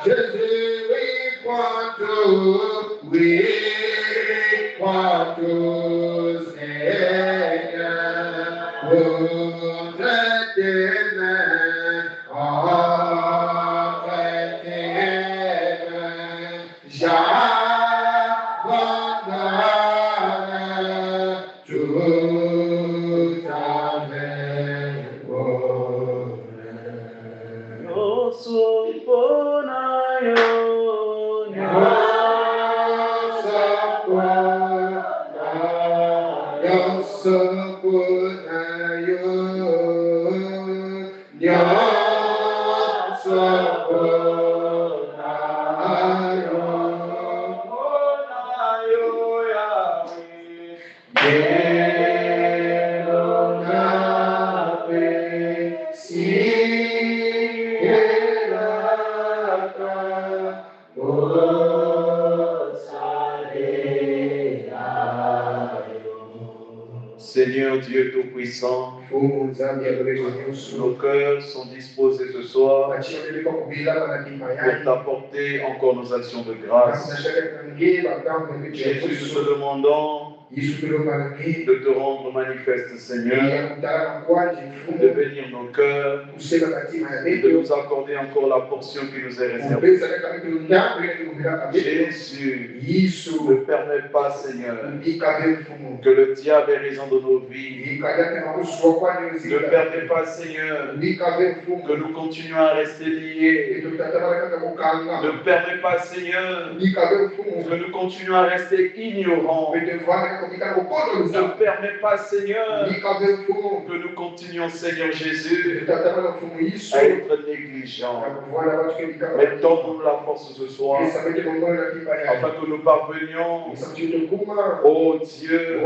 Jésus, oui, crois tout, Seigneur, vous êtes aimé, j'abandonne tout avec vous. Seigneur Dieu Tout-Puissant, nos cœurs sont disposés ce soir pour t'apporter encore nos actions de grâce. Jésus, nous te demandons de te rendre manifeste, Seigneur, de bénir nos cœurs, de nous accorder encore la portion qui nous est réservée. Jésus, ne permets pas, Seigneur, que le diable ait raison de nos vies. Ne permets pas, Seigneur, que nous continuions à rester liés. Ne permets pas, Seigneur, que nous continuions à rester ignorants. Ne permets pas, Seigneur, que nous continuions, Seigneur Jésus, à être négligents. Mais donne-nous la force ce soir, afin que nous parvenions, ô Dieu,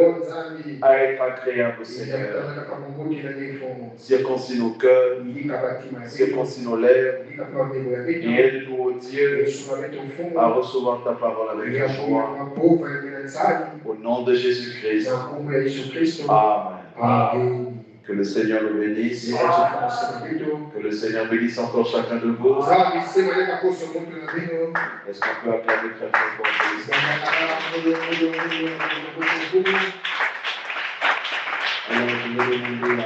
à être agréables, Seigneur. Circoncis nos cœurs, circoncis nos lèvres, et aide-nous, ô Dieu, à recevoir ta parole avec la joie. Au nom de Jésus-Christ. Amen. Que le Seigneur nous bénisse. Que le Seigneur bénisse encore chacun de vous. Est-ce qu'on peut acclamer très fort pour alors, je vais demander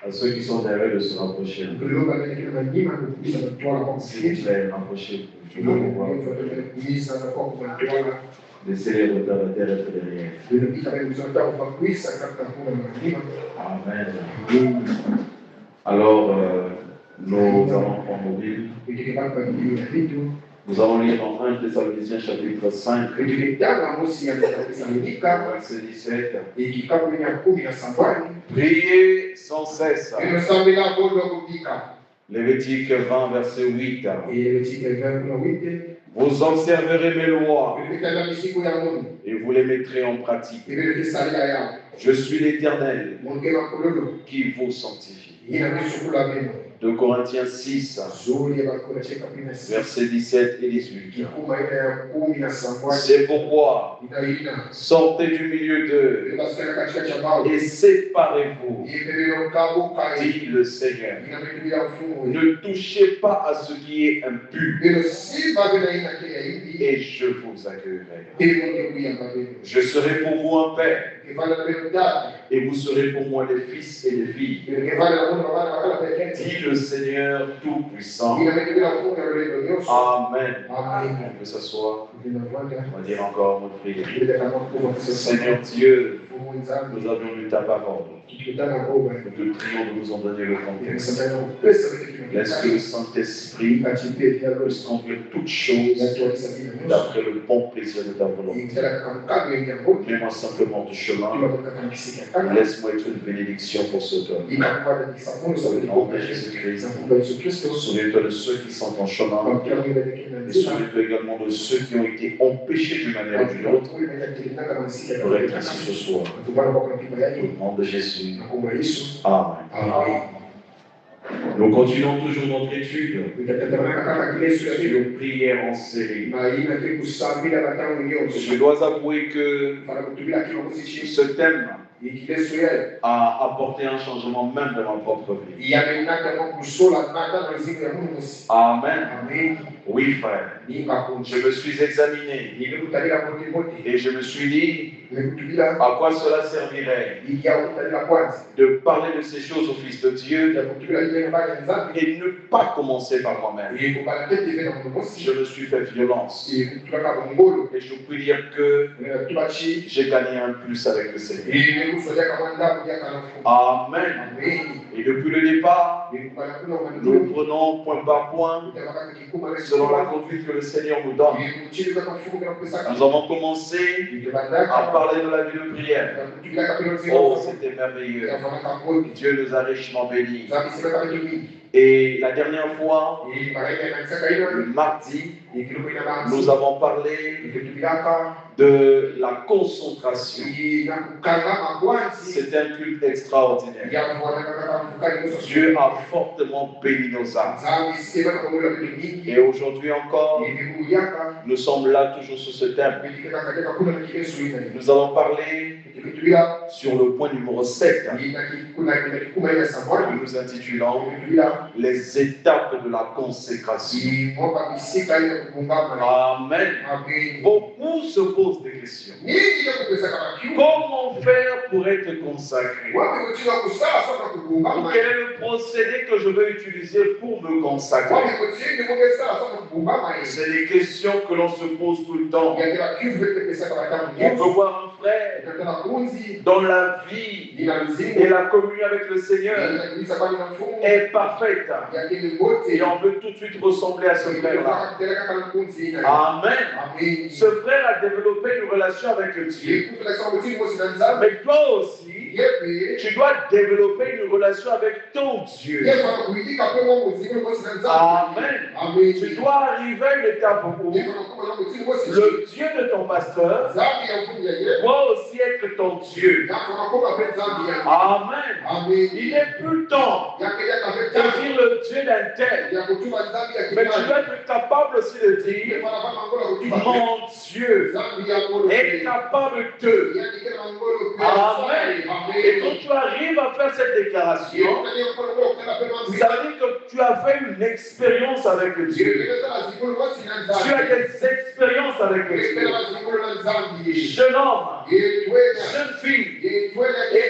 à ceux qui sont derrière de se rapprocher. S'il vous plaît, rapprochez-vous. Je veux vous voir. Laissez les retardataires être derrière. Amen. Alors, nous allons prendre nos Bibles. Nous allons lire dans 1 Thessaloniciens chapitre 5, verset 17. Priez sans cesse. Lévitique 20, verset 8. Vous observerez mes lois et vous les mettrez en pratique. Je suis l'Éternel qui vous sanctifie. 2 Corinthiens 6, versets 17 et 18. C'est pourquoi sortez du milieu d'eux et séparez-vous, dit le Seigneur. Ne touchez pas à ce qui est impur et je vous accueillerai. Je serai pour vous un père et vous serez pour moi les fils et les filles, dit le Seigneur Tout-Puissant. Amen. On peut s'asseoir. On va dire encore notre prière. Seigneur Dieu, nous avons lu ta parole. Nous te prions de nous en donner le contexte. Laisse que le Saint-Esprit puisse conduire toutes choses d'après le bon plaisir de ta volonté. Mets-moi simplement du chemin. Laisse-moi être une bénédiction pour ce peuple. Au nom de Jésus-Christ. Souviens-toi de ceux qui sont en chemin. Et souviens-toi également de ceux qui ont été empêchés d'une manière ou d'une autre pour être ici ce soir. Au nom de Jésus. Amen. Nous continuons toujours notre étude sur prière en série. Je dois avouer que ce thème a apporté un changement même dans ma propre vie. Amen. Oui, frère. Je me suis examiné et je me suis dit à quoi cela servirait de parler de ces choses au Fils de Dieu et ne pas commencer par moi-même. Je me suis fait violence et je peux dire que j'ai gagné un plus avec le Seigneur. Amen. Et depuis le départ, nous prenons point par point selon la conduite que le Seigneur nous donne. Nous avons commencé à parler de la vie de prière. Oh, c'était merveilleux. Dieu nous a richement bénis. Et la dernière fois, mardi, nous avons parlé de la concentration. C'est un culte extraordinaire. Dieu a fortement béni nos âmes. Et aujourd'hui encore, nous sommes là toujours sur ce thème. Nous allons parler sur le point numéro 7. Que nous intitulons les étapes de la consécration. Amen. Beaucoup se posent des questions. Comment faire pour être consacré? Quel est le procédé que je vais utiliser pour me consacrer? C'est des questions que l'on se pose tout le temps. On peut voir un frère dont la vie et la communion avec le Seigneur est parfaite. Et on veut tout de suite ressembler à ce frère-là. Amen. Ce frère a développé une relation avec Dieu. Mais toi aussi, tu dois développer une relation avec ton Dieu. Amen. Tu dois arriver à une étape où le Dieu de ton pasteur doit aussi être ton Dieu. Amen. Il n'est plus le temps de dire le Dieu d'un tel. Mais tu dois être capable aussi de dire mon Dieu est capable de. Amen. Et quand tu arrives à faire cette déclaration, ça veut dire que tu as fait une expérience avec Dieu. Tu as des expériences avec Dieu. Jeune homme, jeune fille,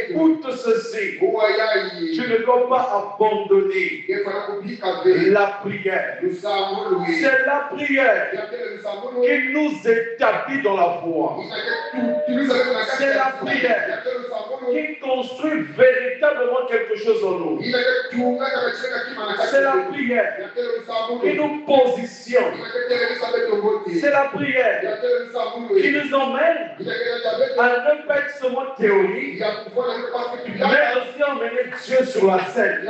écoute ceci. Tu ne dois pas abandonner la prière. C'est la prière qui nous établit dans la foi. C'est la prière qui construit véritablement quelque chose en nous. C'est la prière qui nous positionne. C'est la prière qui nous emmène à ne pas être seulement théorique, mais aussi emmener Dieu sur la scène.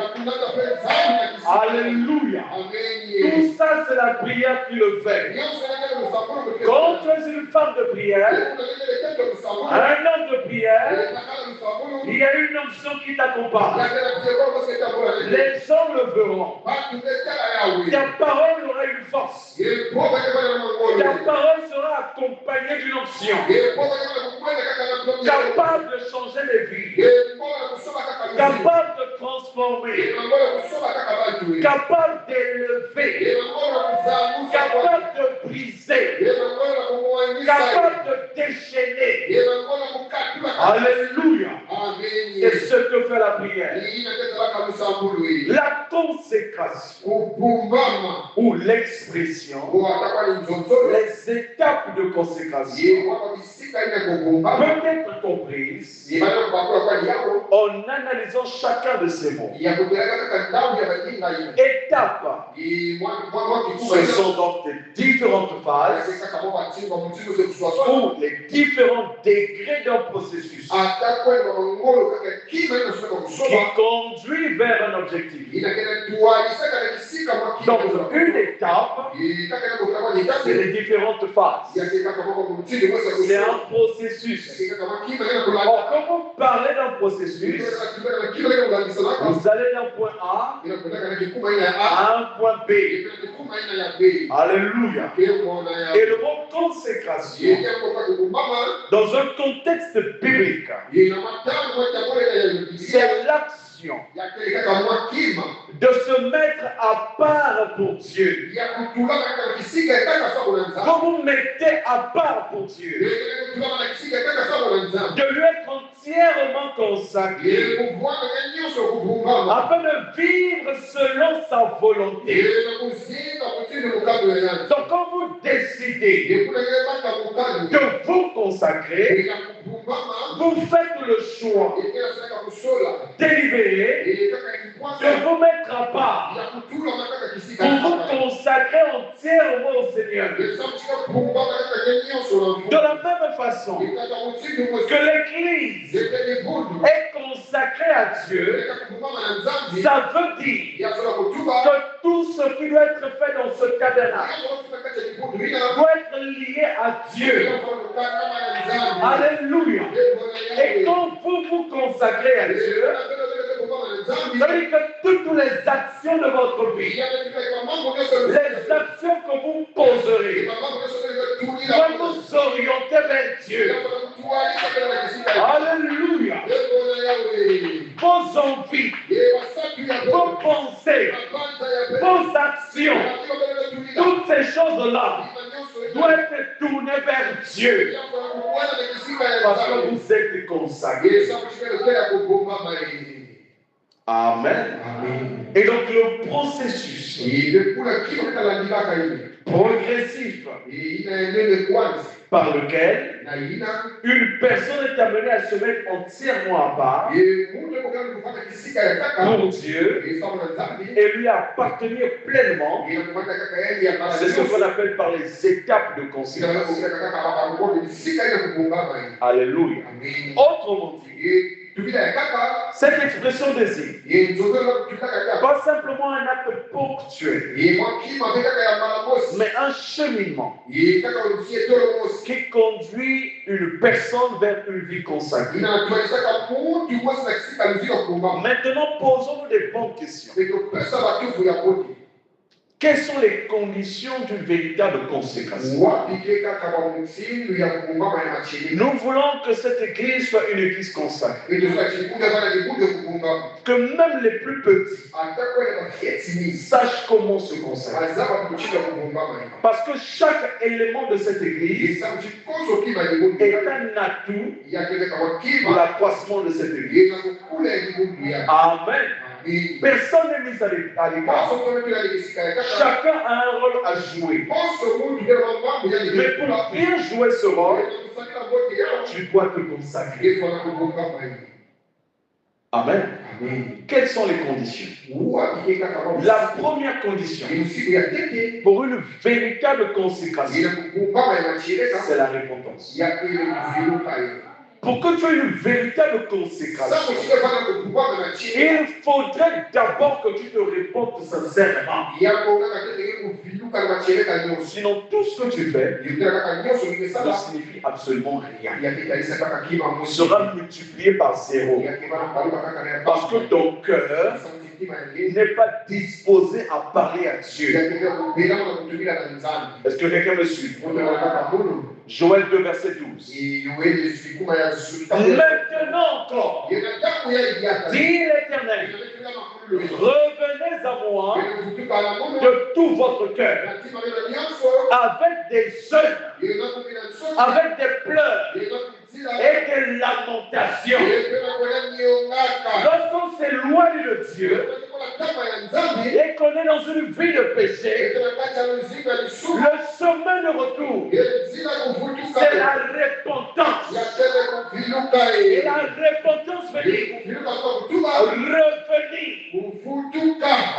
Alléluia. Tout ça, c'est la prière qui le fait. Quand tu es une femme de prière, un homme de prière, il y a une onction qui t'accompagne. Les gens le verront. Ta parole aura une force. Ta parole sera accompagnée d'une onction capable de changer les vies, capable de transformer, capable d'élever, capable de briser, capable de déchaîner. Alléluia. Et ce que fait la prière, la consécration ou l'expression, les étapes de consécration peuvent être comprises en analysant chacun de ces mots. Étapes, ce sont donc les différentes phases ou les différents degrés d'un processus qui conduit vers un objectif. Donc, une étape, c'est les différentes phases. C'est un processus. Or, quand vous parlez d'un processus, vous allez d'un point A à un point B. Alléluia. Et le mot consécration, dans un contexte biblique, c'est l'action de se mettre à part pour Dieu. Quand vous mettez à part pour Dieu, de lui être entièrement consacré, afin de vivre selon sa volonté. Donc quand vous décidez de vous consacrer, vous faites le choix délibéré de vous mettre à part pour vous consacrer entièrement au Seigneur. De la même façon que l'Église est consacrée à Dieu, ça veut dire que tout ce qui doit être fait dans ce tabernacle doit être lié à Dieu. Alléluia. Et quand vous vous consacrez à Dieu, ça veut dire que toutes les actions de votre vie, les actions que vous poserez, doivent vous orienter vers Dieu. Alléluia. Vos envies, vos pensées, vos actions, toutes ces choses-là doivent être tournées vers Dieu. Parce que vous êtes consacrés. Amen. Et donc le processus progressif par lequel une personne est amenée à se mettre entièrement à part pour Dieu et lui appartenir pleinement. C'est ce qu'on appelle par les étapes de consécration. Alléluia. Autrement dit, cette expression désigne pas simplement un acte ponctuel, mais un cheminement qui conduit une personne vers une vie consacrée. Maintenant, posons-nous des bonnes questions. Quelles sont les conditions d'une véritable consécration? Nous voulons que cette église soit une église consacrée. Que même les plus petits sachent comment se consacrer. Parce que chaque élément de cette église est un atout pour l'accroissement de cette église. Amen. Personne n'est mis à l'écart. Chacun a un rôle à jouer. Mais pour bien jouer ce rôle, tu dois te consacrer. Amen. Quelles sont les conditions? La première condition pour une véritable consécration, c'est la repentance. Pour que tu aies une véritable consécration, il faudrait d'abord que tu te répondes sincèrement. Sinon, tout ce que tu fais ne signifie absolument rien. Il sera multiplié par zéro. Parce que ton cœur n'est pas disposé à parler à Dieu. Est-ce que quelqu'un me suit? Joël 2, verset 12. Maintenant encore, dit l'Éternel, revenez à moi de tout votre cœur, avec des jeûnes, avec des pleurs et des lamentations. Lorsqu'on s'éloigne de Dieu et qu'on est dans une vie de péché, le chemin de retour, c'est la repentance. Et la repentance veut dire revenir.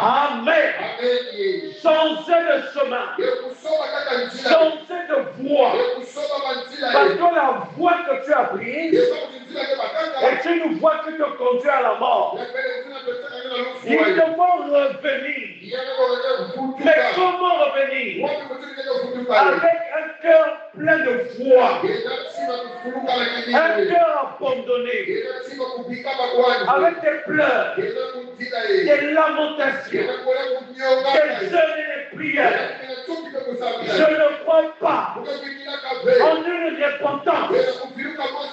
Amen. Changer de chemin. Changer de voie. Parce que la voie que tu as prise Et tu nous vois que te conduis à la mort. Ils devront revenir. Mais comment revenir? Avec un cœur plein de foi. Un cœur abandonné. Avec des pleurs, des lamentations, des jeûnes et des prières. Je ne crois pas en une repentance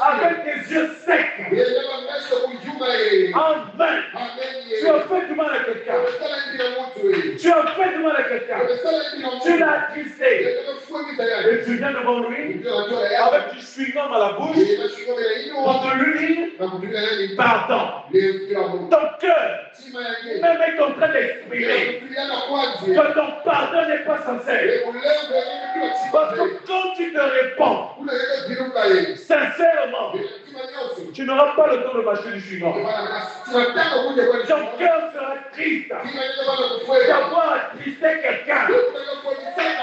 avec des yeux secs, en vain. Tu as fait du mal à quelqu'un. Tu as fait du mal à quelqu'un. Tu l'as attristé. Et tu viens devant lui avec du chewing-gum à la bouche pour te lui dire pardon. Ton cœur, même est en train d'exprimer que ton pardon n'est pas sincère. Parce que quand tu te réponds sincèrement, tu n'auras pas le temps de mâcher du chewing-gum. Ton cœur sera triste d'avoir attristé quelqu'un.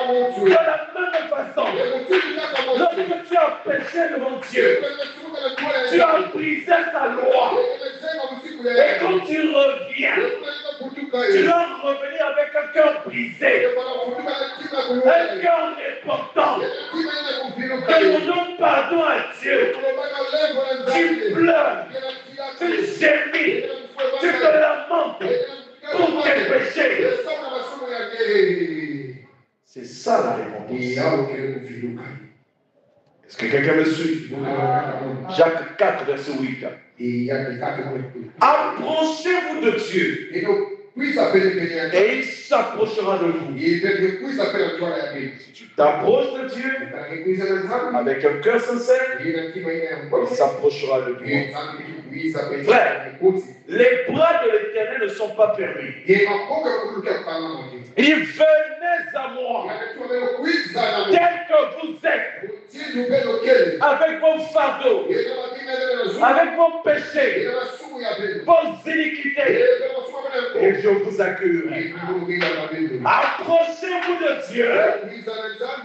De la même façon, lorsque tu as péché devant Dieu, tu as brisé sa loi. Et quand tu reviens, tu dois revenir avec un cœur brisé, un cœur important. Demandons pardon à Dieu. Tu pleures, tu gémis, tu te lamentes pour tes péchés. C'est ça la réponse. Est-ce que quelqu'un me suit? Jacques 4, verset 8. Approchez-vous de Dieu et il s'approchera de vous. Si tu t'approches de Dieu avec un cœur sincère, il s'approchera de toi. Frère, les bras de l'Éternel ne sont pas permis. Il venez à moi, tel que vous êtes, avec vos fardeaux, avec vos péchés, vos iniquités, et je vous accueillerai. Approchez-vous de Dieu,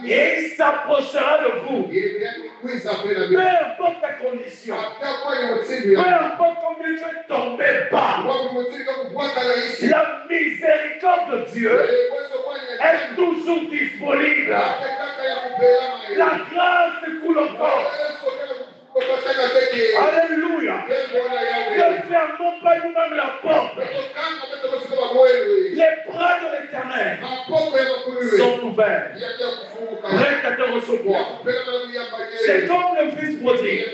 et il s'approchera de vous. Peu importe ta condition, peu importe combien tu es tombé bas, la miséricorde de Dieu est toujours disponible. La grâce coule encore. Alléluia. Ne fermons pas nous-mêmes la porte. Les bras de l'Éternel sont ouverts, prêts à te recevoir. C'est comme le fils prodigue.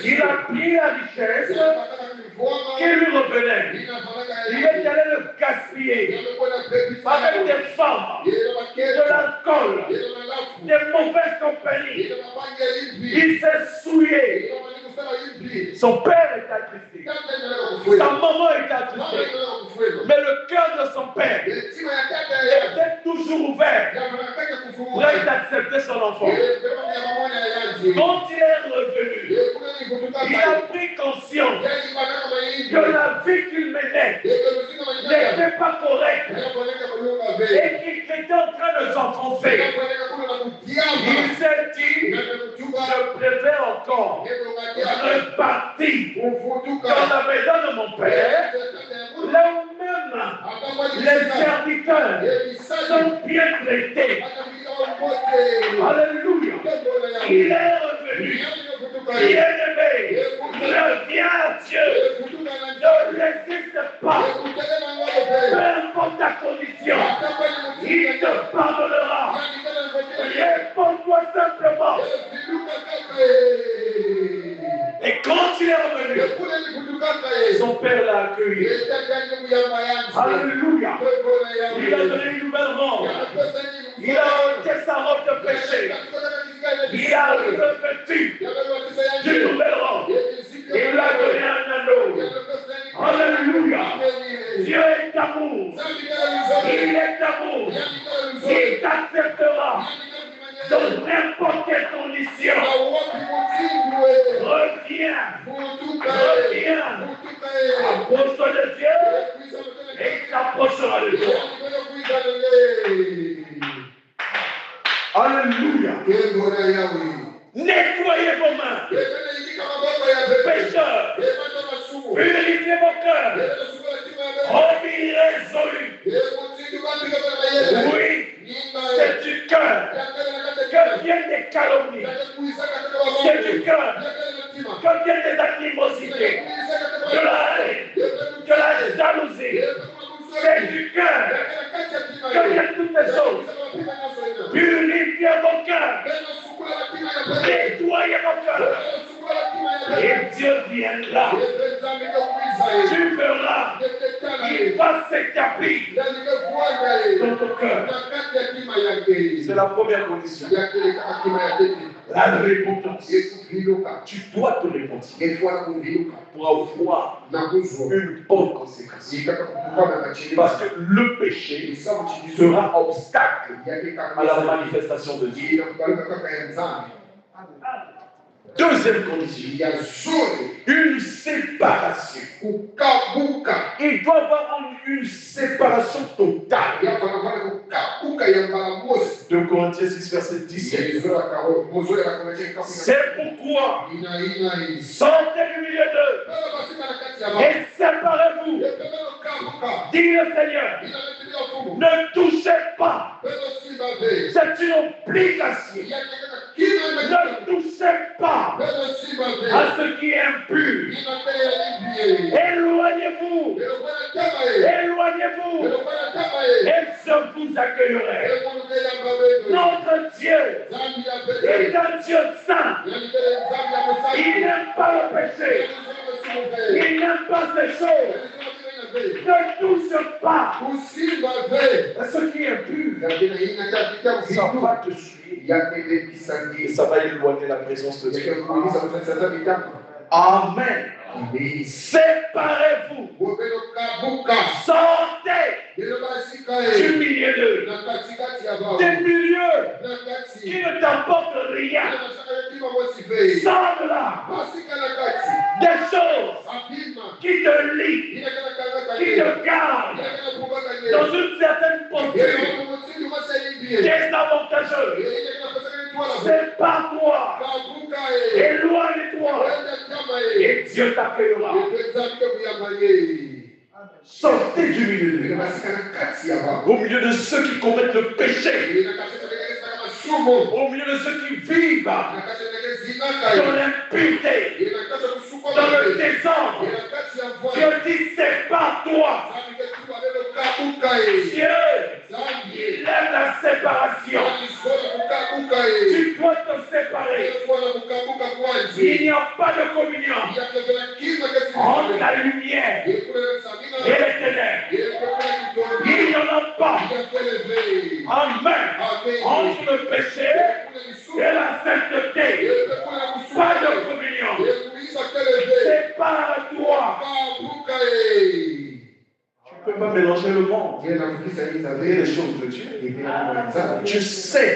Il a pris la richesse qui lui revenait. Il est allé le gaspiller avec des femmes, de l'alcool, des mauvaises compagnies. Il s'est souillé. Son père est attristé. Sa maman est attristé. Mais le cœur de son père était toujours ouvert, prêt d'accepter son enfant. Quand il est revenu, il a pris conscience que la vie qu'il menait n'était pas correcte et qu'il était en train de s'enfoncer. Il s'est dit, je préfère encore repartir dans la maison de mon père, là où même les serviteurs sont bien traités. Alléluia. Il est revenu. Il est aimé. Reviens à Dieu. Ne résiste pas. Peu importe ta condition, il te pardonnera. Réponds-toi simplement. Et quand il est revenu, son père l'a accueilli. Alléluia. Il a donné une nouvelle robe. Il a ôté sa robe de péché. Il a revêtu d'une nouvelle robe. Il lui a donné un anneau. Alléluia. Dieu est amour. Il est amour. Il t'acceptera dans n'importe quelle condition. Reviens. Reviens. Approche-toi de Dieu et il s'approchera de toi. Alléluia. Nettoyez vos mains. cœur que viennent des calomnies. C'est du cœur que viennent des animosités, de la haine, de la jalousie. C'est du cœur que viennent toutes les choses. Purifiez mon cœur. Nettoyez mon cœur. Et Dieu viendra. Tu verras. Il va s'établir dans ton cœur. C'est la première condition. La repentance. Tu dois te repentir pour avoir une bonne conséquence. Parce que le péché sera obstacle à la manifestation de Dieu. Deuxième condition, une séparation. Il doit y avoir une séparation totale. 2 Corinthiens 6, verset 17. C'est pourquoi sortez du milieu d'eux et séparez-vous. Dit le Seigneur, ne touchez pas. C'est une obligation. Ne touchez pas à ce qui est impur. Éloignez-vous. Éloignez-vous. Et je vous accueillerai. Notre Dieu est un Dieu saint. Il n'aime pas le péché. Il n'aime pas ces choses. Ne touche pas à ce qui est impur. Ça va te suivre. Et ça va éloigner la présence de Dieu. Amen. Séparez-vous. Sortez du milieu d'eux. Des milieux qui ne t'apportent rien. Sors de là. Des choses qui te lient, qui te gardent dans une certaine posture désavantageuse. Sépare-toi. Éloigne-toi. Et Dieu t'accueillera. Sortez du milieu de au milieu de ceux qui commettent le péché, au milieu de ceux qui vivent dans l'impureté, dans le désordre. Dieu dit sépare-toi. Dieu, il aime la séparation. Tu dois te séparer. Il n'y a pas de communion entre la lumière et les ténèbres. Il n'y en a pas. Amen. Entre le péché et la sainteté. Pas de communion. Sépare-toi. Tu ne peux pas mélanger le monde et les choses de Dieu. Tu sais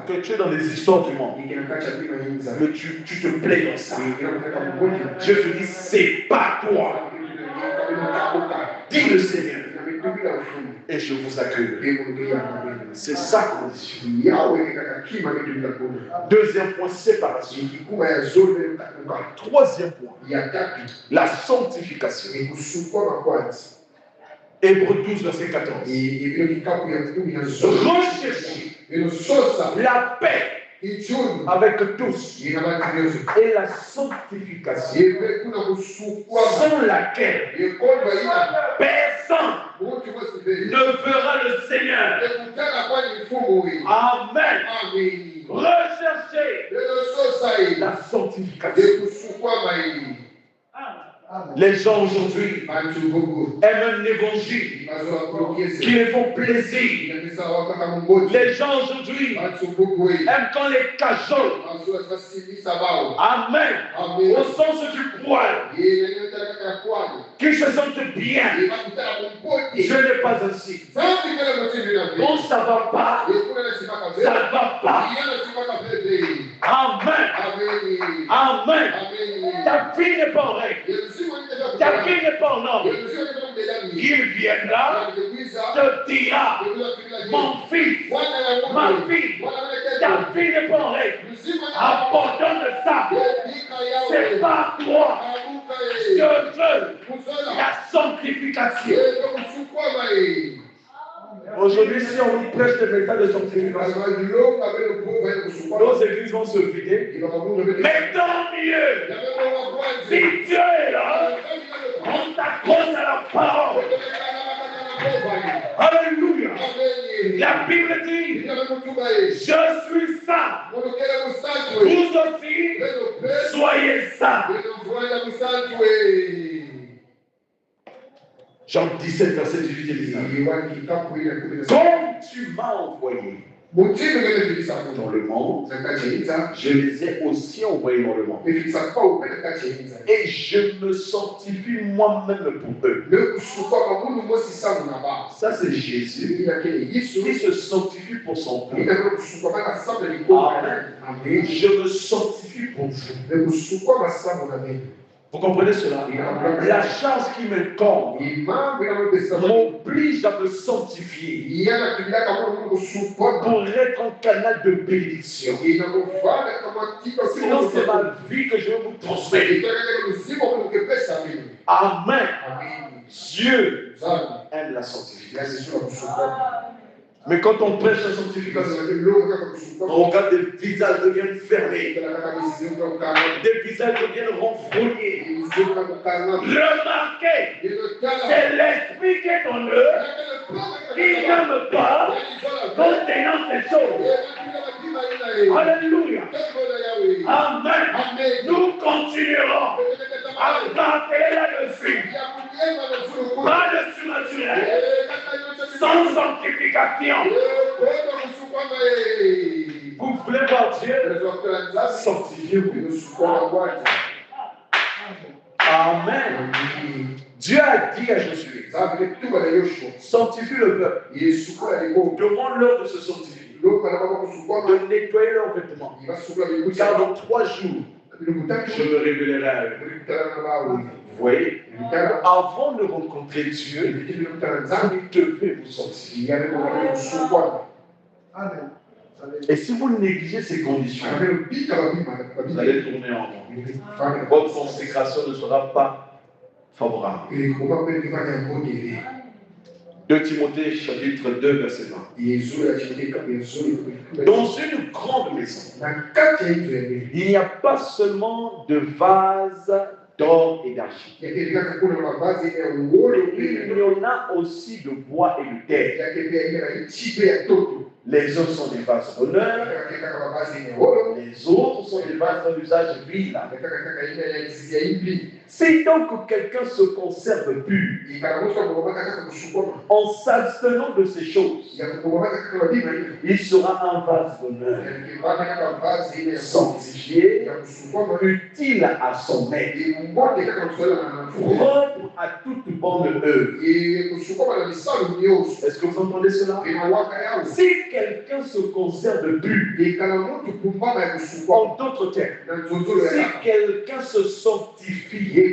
que tu es dans les histoires du monde. Mais tu te plais dans ça. Dieu te dit, sépare-toi. Dis le Seigneur. Et je vous accueille. C'est ça qu'on dit. Deuxième point, séparation. Troisième point, la sanctification. Hébreux 12, verset 14. Recherchez la paix avec tous et la sanctification sans laquelle personne ne verra le Seigneur. Amen. Recherchez la sanctification. Les gens aujourd'hui aiment un évangile qui les font plaisir. Les gens aujourd'hui aiment quand les cajoles. Amen. Au sens du poil. Qui se sentent bien. Je n'ai pas ainsi. Quand ça ne va pas, ça ne va pas. Amen. Amen. Ta vie n'est pas en règle. Ta vie n'est pas en ordre. Il viendra, te dira, mon fils, ma fille, ta vie n'est pas en règle. Abandonne ça. C'est pas toi. Je veux la sanctification. Aujourd'hui, si on nous prêche des messages de sanctification, nos églises vont se vider. Mais tant mieux, si Dieu est là, on t'accroche à la parole. Alléluia. La Bible dit, je suis saint. Vous aussi, soyez saints. Jean 17, verset 18 et 19. Comme tu m'as envoyé dans le monde, je les ai aussi envoyés dans le monde. Et je me sanctifie moi-même pour eux. Ça, c'est Jésus qui se sanctifie pour son peuple. Amen. Je me sanctifie pour vous. Vous comprenez cela? La charge qui m'incombe m'oblige à me sanctifier pour être un canal de bénédiction. Sinon, c'est ma vie que je vais vous transmettre. Amen. Dieu aime la sanctification. Mais quand on prêche la sanctification, on regarde des visages deviennent fermés, des visages deviennent renfrognés. Remarquez, c'est l'esprit qui est en eux, qui n'aime pas contenant ces choses. Alléluia. Amen. Nous continuerons à marquer là-dessus. Pas de surnaturel, sans sanctification. Vous voulez voir Dieu? Sanctifiez-vous. Amen. Dieu a dit à Josué, sanctifie le peuple. Demande-leur de se sanctifier, de nettoyer leurs vêtements. Car dans 3 jours, je me révélerai à eux. Vous voyez, avant de rencontrer Dieu, vous devez vous sanctifier. Et si vous négligez ces conditions, vous allez tourner en rond. Votre consécration ne sera pas favorable. 2 Timothée chapitre 2 verset 20. Dans une grande maison, il n'y a pas seulement de vase d'or et d'argent. Il y en a aussi de bois et de terre. Les uns sont des vases d'honneur, les autres sont des vases d'un usage vil. Si donc quelqu'un se conserve pur, en s'abstenant de ces choses, il sera un vase d'honneur, sanctifié, utile à son maître, propre à toute bonne œuvre. Est-ce que vous entendez cela? Si quelqu'un se conserve pur, en d'autres termes, si quelqu'un se sanctifie,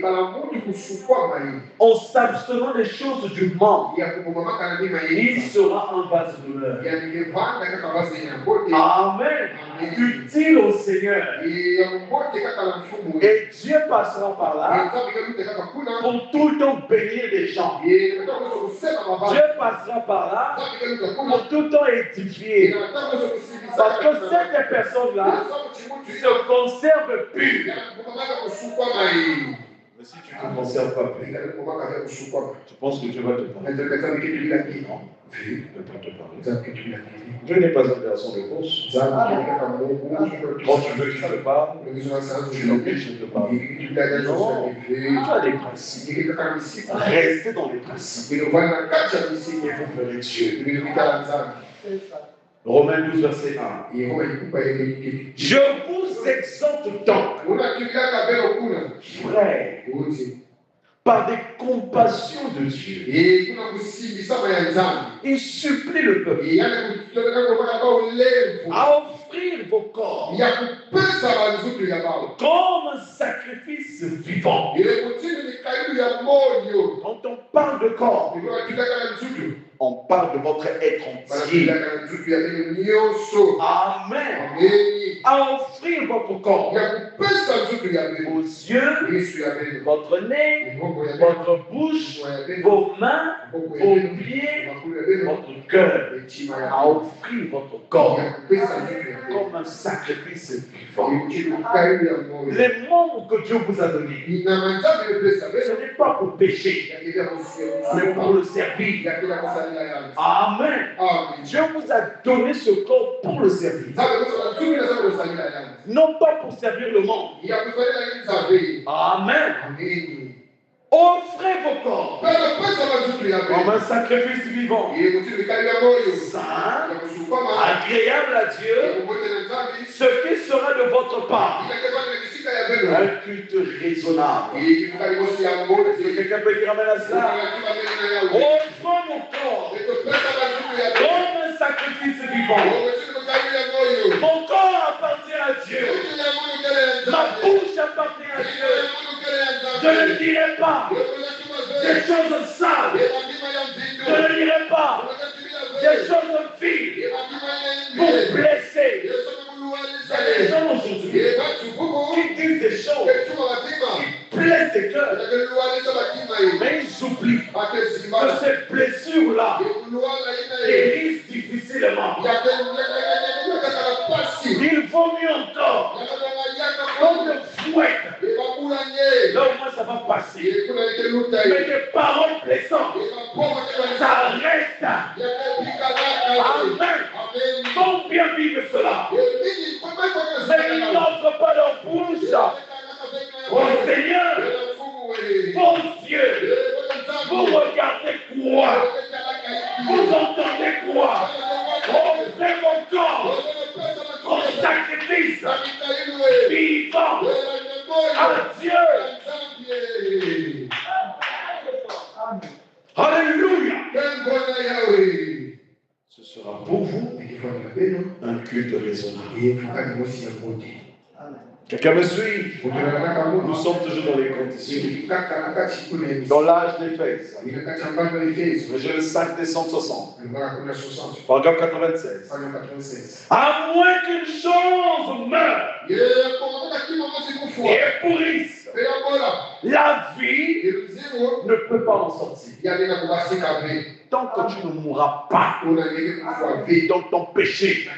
en s'abstenant des choses du monde, il sera un vase d'honneur. Amen. Utile au Seigneur. Et Dieu passera par là pour tout le temps bénir les gens. Dieu passera par là pour tout le temps édifier. Parce que ces personnes-là se conservent pures. Mais si tu ne te conserves pas pur, tu penses que Dieu va te parler? Non, Dieu ne peut pas te parler. Dieu n'est pas un garçon de course. Quand tu veux qu'il te parle, tu l'obliges de te parler. Non, tu as des principes. Restez dans les principes. Et vous verrez Dieu. Romains 12, verset 1. Je vous exhorte donc, frères, par des compassions de Dieu, il supplie le peuple à offrir vos corps comme un sacrifice vivant. Quand on parle de corps, on parle de votre être entier. Amen. À offrir votre corps, vos yeux, votre nez, votre bouche, vos mains, vos pieds, votre cœur, à offrir votre corps comme un sacrifice vivant. Les membres que Dieu vous a donnés, ce n'est pas pour pécher, mais pour le servir. Amen. Dieu vous a donné ce corps pour le servir. Non pas pour servir le monde. Amen. Offrez vos corps comme un sacrifice vivant, saint, agréable à Dieu, ce qui sera de votre part un culte raisonnable. Est-ce que quelqu'un peut dire amen à cela? Offrez mon corps comme un sacrifice vivant. Mon corps appartient à Dieu. Ma bouche appartient à Dieu. Je ne dirai pas des choses sales. Je ne dirai pas des choses viles pour blesser. Il y a des gens aujourd'hui qui disent des choses qui blessent des cœurs, mais ils oublient que ces blessures-là guérissent difficilement. Il vaut mieux encore qu'on le fouette. Là au moins ça va passer. Mais des paroles blessantes, ça reste. Amen. Combien vivent cela? Mais ils n'offrent pas leur bouche au Seigneur. Vos yeux, vous regardez quoi? Vous entendez quoi? Offrez mon corps en sacrifice vivant à Dieu. Alléluia. Ce sera pour vous un culte raisonnable. Quelqu'un me suit? Nous sommes toujours dans les conditions. Dans l'âge d'Éphèse. Le 5 décembre 60. Paragraphe 96. À moins qu'une chose meure et pourrisse, la vie ne peut pas en sortir. Tant que tu ne mourras pas dans ton péché,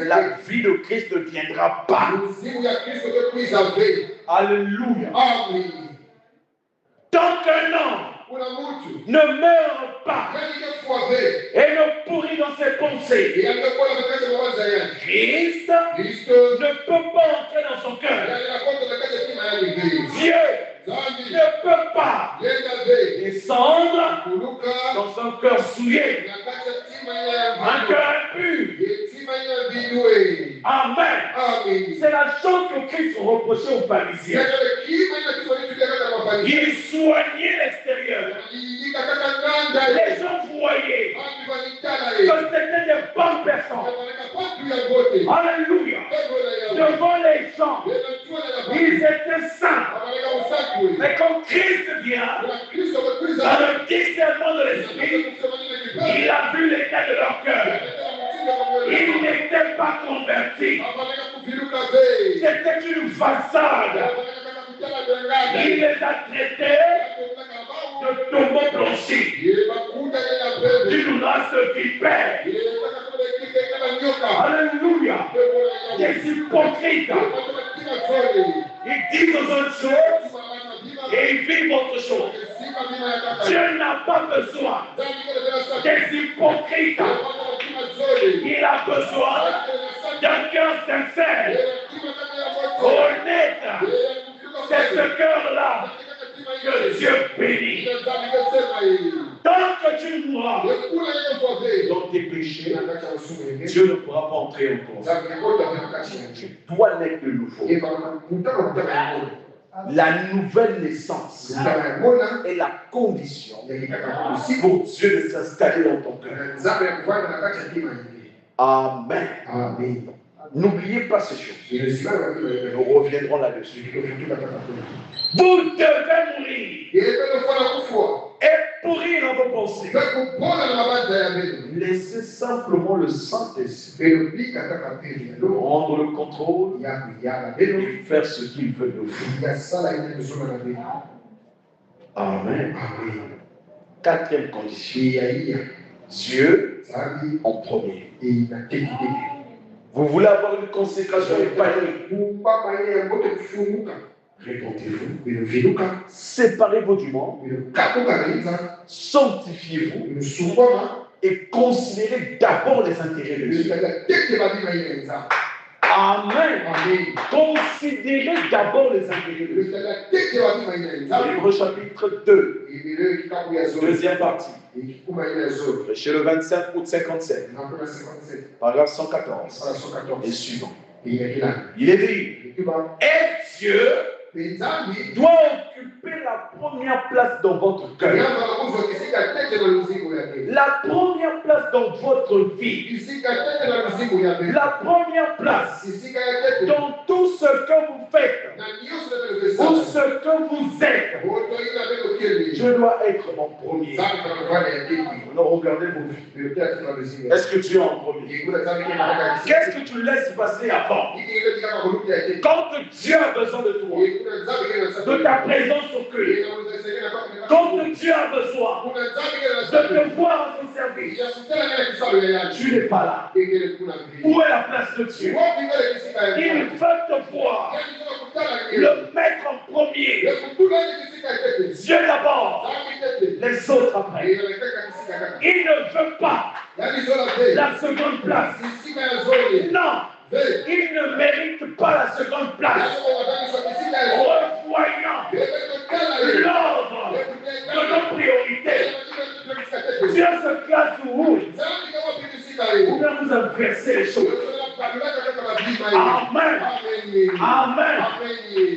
la vie de Christ ne viendra pas. Alléluia. Tant qu'un homme ne meurt pas et ne pourrit dans ses pensées, Christ ne peut pas entrer dans son cœur. Dieu ne peut pas descendre dans un cœur souillé, un cœur impur. Amen. C'est la chose que Christ reprochait aux pharisiens. Il soignait l'extérieur. Les gens voyaient que c'était des bonnes personnes. Alléluia. Devant les gens, ils étaient saints. Mais quand Christ vient, dans le discernement de l'esprit, il a vu l'état de leur cœur. Ils n'étaient pas convertis. C'était une façade. Il les a traités de tombeaux blanchis, d'une race vipère. Alléluia. Des hypocrites. Ils disent autre chose et ils vivent autre chose. Dieu n'a pas besoin des hypocrites. Il a besoin d'un cœur sincère, honnête. C'est ce cœur-là que Dieu bénit. Tant que tu mourras dans tes péchés, Dieu ne pourra pas entrer en toi. Tu dois naître de nouveau. La nouvelle naissance est la condition pour Dieu de s'installer dans ton cœur. Amen. Amen. N'oubliez pas ces choses. Nous reviendrons là-dessus. Vous devez mourir. et pourrir dans vos pensées. bekupona na mabanja ya bino Laissez simplement le Saint-Esprit belobika kaka mpeli ya lo prendre le contrôle ya kuyala bino et faire ce qu'il veut de vous. ya sala ine kozonga na bino. Amen. Amen. Quatrième condition. Iya Dieu zambi en premier. inatekiteke Vous voulez avoir une consécration épanouie. kupapa ile yango tekufumuka Répondez-vous. biloviluka Séparez-vous du monde. bilokabuka na inza Sanctifiez-vous bilosumbwama et considérez d'abord les intérêts de Dieu. bilotaka teke babima ile nza. Amen. Amen. Considérez d'abord les intérêts de Dieu. bilotaka teke babima ile nza. Hébreux chapitre 2, ibilo kitabu ya zoro deuxième partie. ikikuma ile ya zoro Chez le 25 août 57, napena 57 paragraphe 114 para 114 et suivant. inakila Il est dit, ikiba et Dieu nzambi doit occuper la première place dans votre cœur. yamba kuzo kisika teke na luzimu ya bino La première place dans votre vie. kisika teke na luzimu ya bino La première place kisika ya teke dans tout ce que vous faites na nyuso na ou bino ce que vous êtes. oto ina bino kele Je dois être mon premier. nzambi na mwana ya teke Alors regardez vos vies. bilotaka teke na luzimu ya Est-ce que tu es en premier? ikula nzambi kina kaka Qu'est-ce que tu laisses passer avant? ikile kika kuluki ya teke Quand Dieu a besoin de toi, ikula nzambi kina de ta présence au cœur, quand Dieu a besoin de te voir en son service, tu n'es pas là. Où est la place de Dieu? Il veut te voir, le mettre en premier. Dieu d'abord, les autres après. Il ne veut pas la seconde place. Non, il ne mérite pas la seconde place. Revoyant l'ordre de nos priorités, Dieu se classe où? Vous bien vous inversez les choses. Amen. Amen.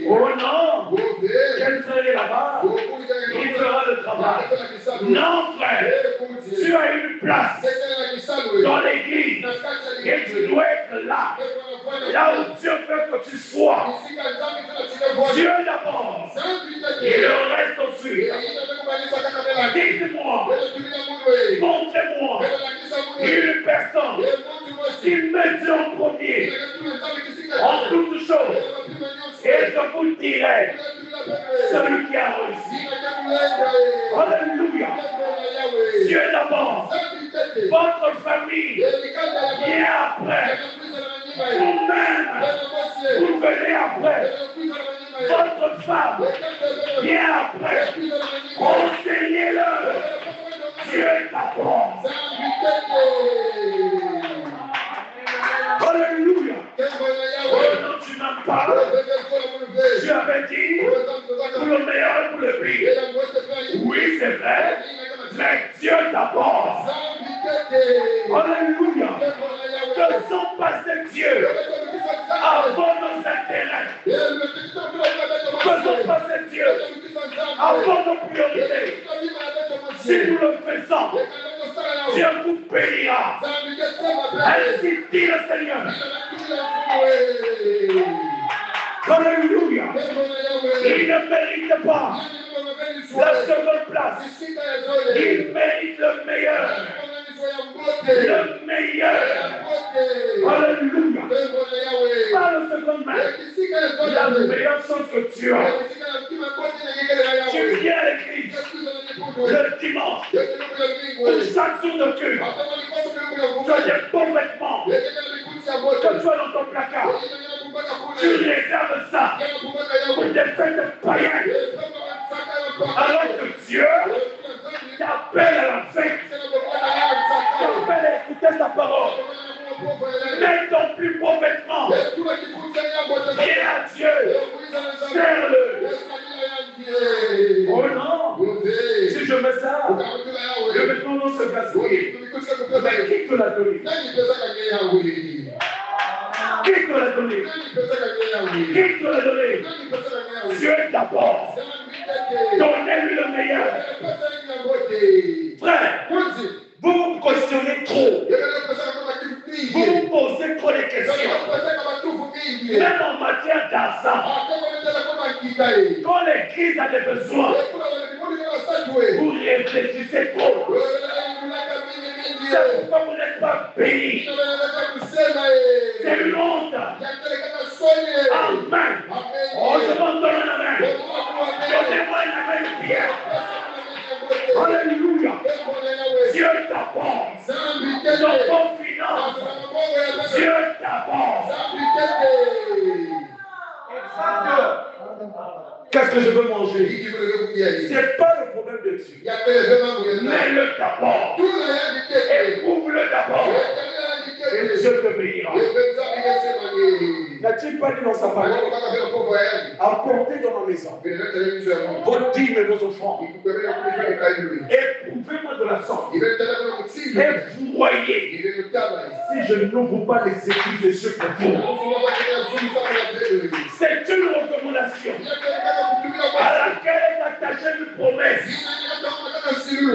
Oh non. Quel serait là-bas? Il fera le travail. Non, frère. Tu as une place dans l'église et tu dois être là. Là où Dieu veut que tu sois. Dieu d'abord. Et le reste ensuite. Dites-moi. Montrez-moi une personne qui met Dieu en premier en toutes choses. Et je vous dirai, celui qui a réussi. Alléluia. Dieu d'abord. Votre famille vient après. Vous-même, vous venez après. Votre femme vient après. Enseignez-le. Dieu est d'abord. Alléluia. Oh non, tu n'as pas. Tu avais dit pour le meilleur et pour le pire. Oui, c'est vrai. Mais Dieu d'abord. Alléluia. Faisons passer Dieu avant nos intérêts. Faisons passer Dieu avant nos priorités. Si nous le faisons, Dieu vous bénira. Ainsi dit le Seigneur. Alléluia. Il ne mérite pas la seconde place. Il mérite le meilleur. Le meilleur. Alléluia. Pas le second main. La meilleure chose que tu as. Tu viens à l'église le dimanche ou chaque jour de culte. Tu as des bons vêtements que tu as dans ton placard. Tu réserves ça pour des fêtes païennes. Alors que Dieu t'appelle à la fête. T'appelle à écouter sa parole. Mets ton plus beau vêtement. Viens à Dieu. Serre-le. Oh non. Si je mets ça, le vêtement non se gaspille. Mais qui te l'a donné? Qui te l'a donné? Qui te l'a donné? Dieu d'abord. Donnez-lui le meilleur. Frère, vous vous questionnez trop. Vous vous posez trop de questions. Même en matière d'argent. Quand l'église a des besoins, Vous réfléchissez trop. C'est pourquoi vous n'êtes pas bénis. C'est une honte. Amen. Oh, je m'en donne un amen. Donnez-moi un amen bien. Alléluia. Dieu t'apporte. Dans ton finance. Dieu t'apporte. Qu'est-ce que je veux manger? C'est pas le problème de Dieu. Mais le d'abord. Éprouve-le d'abord. Et Dieu te bénira. N'a-t-il pas dit dans sa parole? Apportez dans ma maison vos dîmes et vos offrandes. Éprouvez-moi de la sorte. Et vous voyez, si je n'ouvre pas les écrits des cieux pour vous. C'est une recommandation à laquelle est attachée une promesse.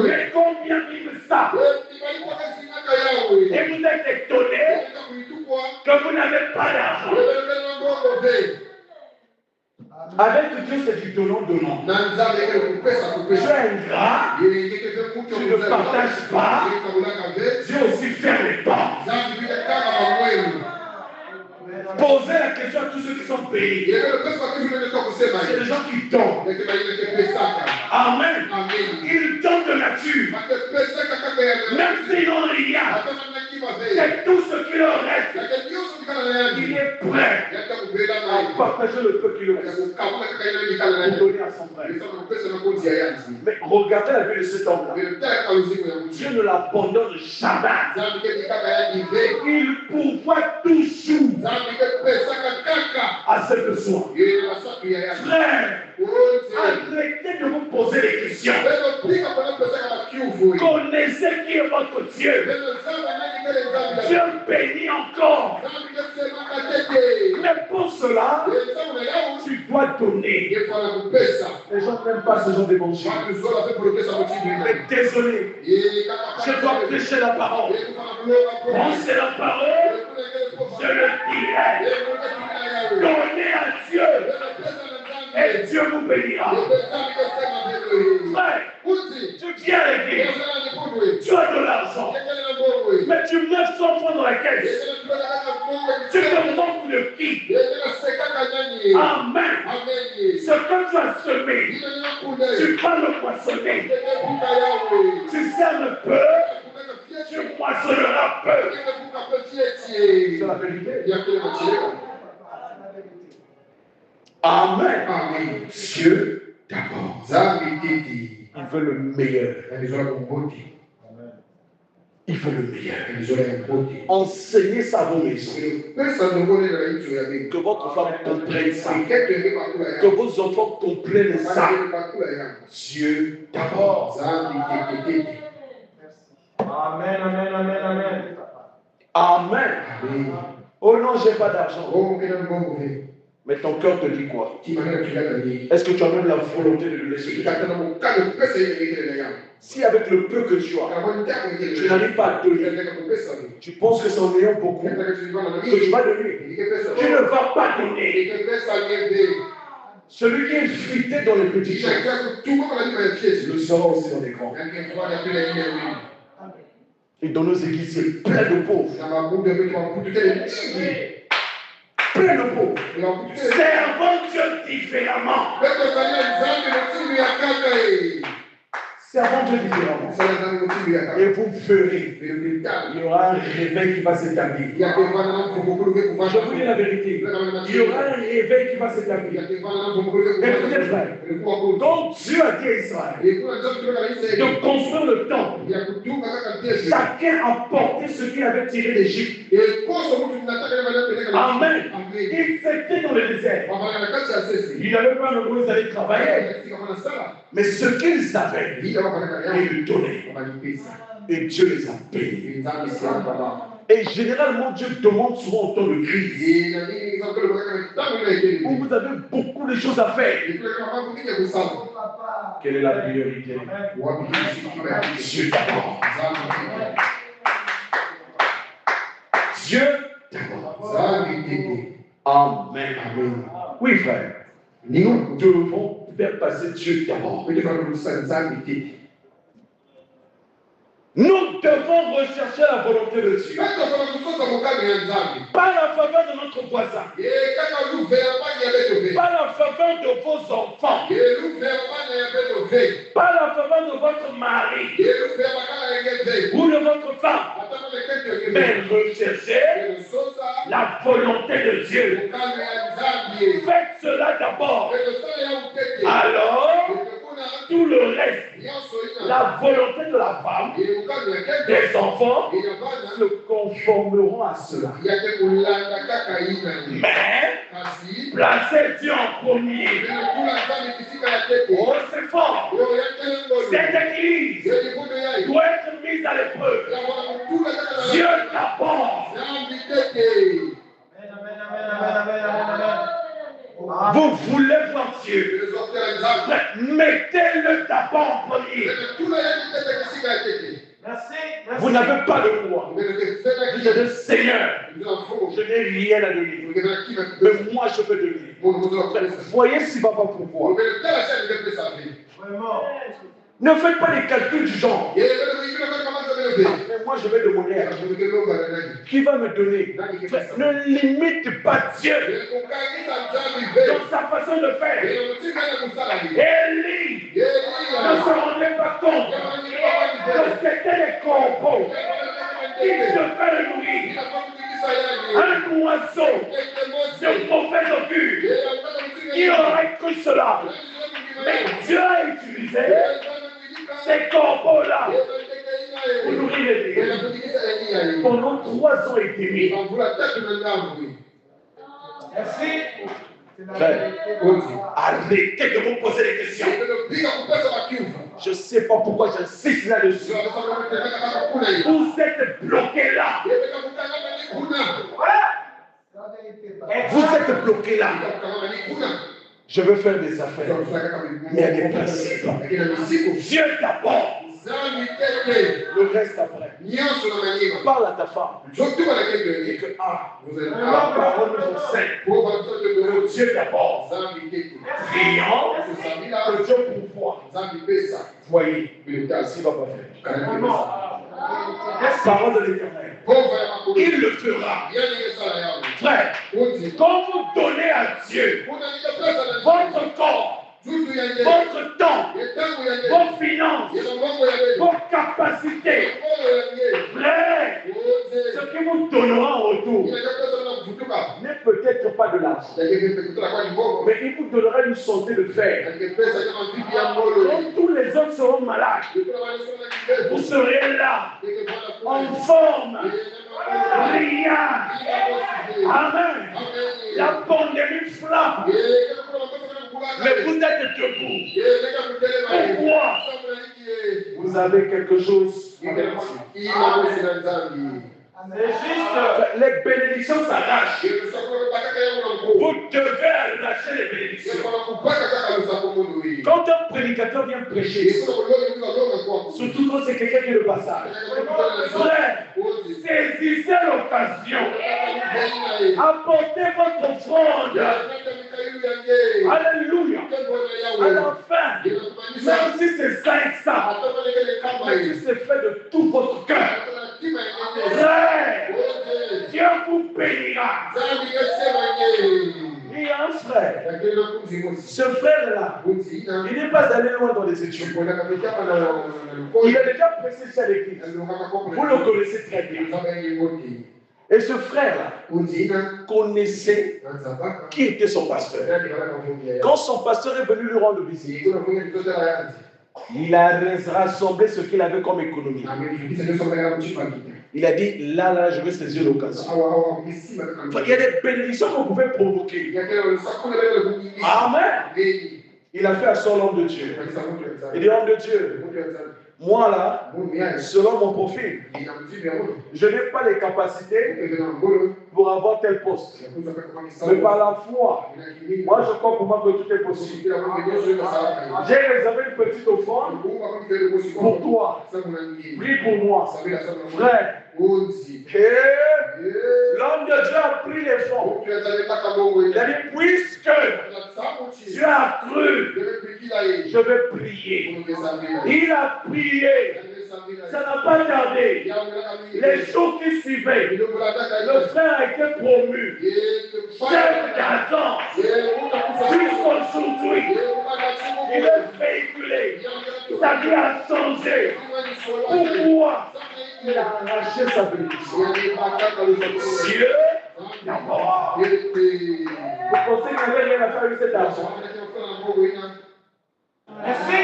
Mais combien vivent ça? Et vous êtes étonné que vous n'avez pas d'argent. Avec Dieu, c'est du donnant-donnant. Tu es ingrat, tu ne partages pas. Dieu aussi ferme les portes. Posez la question à tous ceux qui sont payés. C'est les gens qui donnent. Amen. Ils donnent de nature. Même s'ils n'ont rien, c'est tout ce qui leur reste. Il est prêt à partager le peu qui lui reste pour donner à son frère. Mais regardez la vie de cet homme-là. Dieu ne l'abandonne jamais. Il pourvoit toujours à ses besoins. Frère, arrêtez de vous poser des questions. Connaissez qui est votre Dieu. Dieu bénit encore. Mais pour cela, tu dois donner. Les gens n'aiment pas ce genre d'évangile. Mais désolé, je dois prêcher la parole. Pensez la parole, je le dirai. Donnez à Dieu et Dieu vous bénira. Frère, tu viens à l'église, tu as de l'argent, mais tu mets 100 francs dans la caisse. Tu te manques de qui? Amen. Ce que tu as semé, tu vas le poissonner. Tu sèmes peu, tu poissonneras peu. C'est la vérité. Amen. Amen. Dieu d'abord. Il veut le meilleur. Il veut le meilleur. Enseignez ça à vos maisons. Que votre femme comprenne ça. Que vos enfants comprennent ça. Dieu d'abord. Amen, amen, amen, amen. Amen. Oh non, j'ai pas d'argent. Mais ton cœur te dit quoi? Est-ce que tu as même la volonté de le laisser? Si avec le peu que tu as, tu n'arrives pas à donner, tu penses que c'est en ayant beaucoup que tu vas donner. Tu ne vas pas donner. Celui qui est fuité dans les petits choses, le sera aussi dans les grands. Et dans nos églises, c'est plein de pauvres. Plein de pauvres. Servons Dieu différemment. Servons Dieu différemment. Et vous verrez, il y aura un réveil qui va s'établir. Je vous dis la vérité. Il y aura un réveil qui va s'établir. Écoutez, frère. Donc Dieu a dit à Israël de construire le temple. Chacun a porté ce qu'il avait tiré d'Égypte. Amen. Il s'était dans le désert. Il n'avait pas le droit d'aller travailler. Mais ce qu'ils avaient, ils le donnaient. Et Dieu les a bénis. Et généralement, Dieu demande souvent en temps de crise. Où vous avez beaucoup de choses à faire. Quelle est la priorité? Dieu d'abord. Dieu d'abord. Amen. Oui, frère. Nous devons faire passer Dieu d'abord. Kuti vakurusa nzambi te. Nous devons rechercher la volonté de Dieu. Kaka vakurusa mukami ya nzambi. Pas la faveur de notre voisin. Kaka luvera pani ya beto ve. Pas la faveur de vos enfants. Luvera pani ya beto ve. Pas la faveur de votre mari. Luvera kana ya ve. Ou de votre femme. Atama le kete ke. Mais recherchez la volonté de Dieu. Mukami ya nzambi. Faites cela d'abord. Alors, tout le reste, la volonté de la femme, des enfants, se conformeront à cela. Mais, placez Dieu en premier. Oh, c'est fort. Cette église doit être mise à l'épreuve. Dieu d'abord. Vous voulez voir Dieu. Mettez-le d'abord en premier. Vous n'avez pas de foi. Vous êtes le Seigneur. Je n'ai rien à donner. Mais moi, je peux donner. Voyez si va pas pourquoi. Ne faites pas les calculs du genre. Mais moi, je vais demander à Dieu. Qui va me donner? Ne limite pas Dieu dans sa façon de faire. Élie ne se rendait pas compte que c'était les corbeaux qui devaient le nourrir. Un oiseau de mauvais augure qui aurait cru cela. Mais Dieu a utilisé ces corbeaux-là pour nourrir les Églises pendant 3 ans et demi. Merci. Arrêtez de vous poser des questions. Je ne sais pas pourquoi j'insiste là-dessus. Vous êtes bloqués là. Vous êtes bloqués là. Je veux faire des affaires. Mais il y a des principes. Dieu d'abord. Le reste après. Parle à ta femme. Et que, la parole nous enseigne. Dieu d'abord. Prions que Dieu pourvoie. Voyez, s'il va pas faire. Parole de l'Éternel. Il le fera. Frère, quand vous donnez à Dieu votre corps, votre temps, vos finances, vos capacités, frère, ce qui vous donnera en retour n'est peut-être pas de l'argent, mais il vous donnera une santé de fer. Quand tous les autres seront malades, vous serez là, en forme, brillant. Amen. La pandémie flamme. Mais vous êtes debout. Pourquoi? Vous avez quelque chose avec Dieu. C'est juste. Les bénédictions s'arrachent. Vous devez arracher les bénédictions. Quand un prédicateur vient prêcher, surtout quand c'est quelqu'un qui est le passage, frère, saisissez l'occasion. Apportez votre offrande. Alléluia. À la fin, même si c'est 500, mais si c'est fait de tout votre cœur, frère, Dieu vous bénira. Il y a un frère. Ce frère-là, il n'est pas allé loin dans les études. Il a déjà prêché chez l'église. Vous le connaissez très bien. Et ce frère-là connaissait qui était son pasteur. Quand son pasteur est venu lui rendre visite, il a rassemblé ce qu'il avait comme économie. Il a dit, là, je vais saisir l'occasion. Il y a des bénédictions que vous pouvez provoquer. Amen. Il a fait à son homme de Dieu. Il dit, homme de Dieu, moi là, selon mon profil, je n'ai pas les capacités pour avoir tel poste. Mais par la foi, moi je crois pour moi que tout est possible. J'ai réservé une petite offrande pour toi. Prie pour moi, frère. Et l'homme de Dieu a pris les fonds. Il a dit, puisque tu as cru, je vais prier. Il a prié. Ça n'a pas tardé. Les jours qui suivaient, le frère a été promu. 5 ans. Jusqu'aujourd'hui, il est véhiculé. Sa vie a changé. Pourquoi? Il a arraché sa bénédiction. Dieu, d'abord. Vous pensez qu'il n'avait rien à faire avec cet argent? Merci.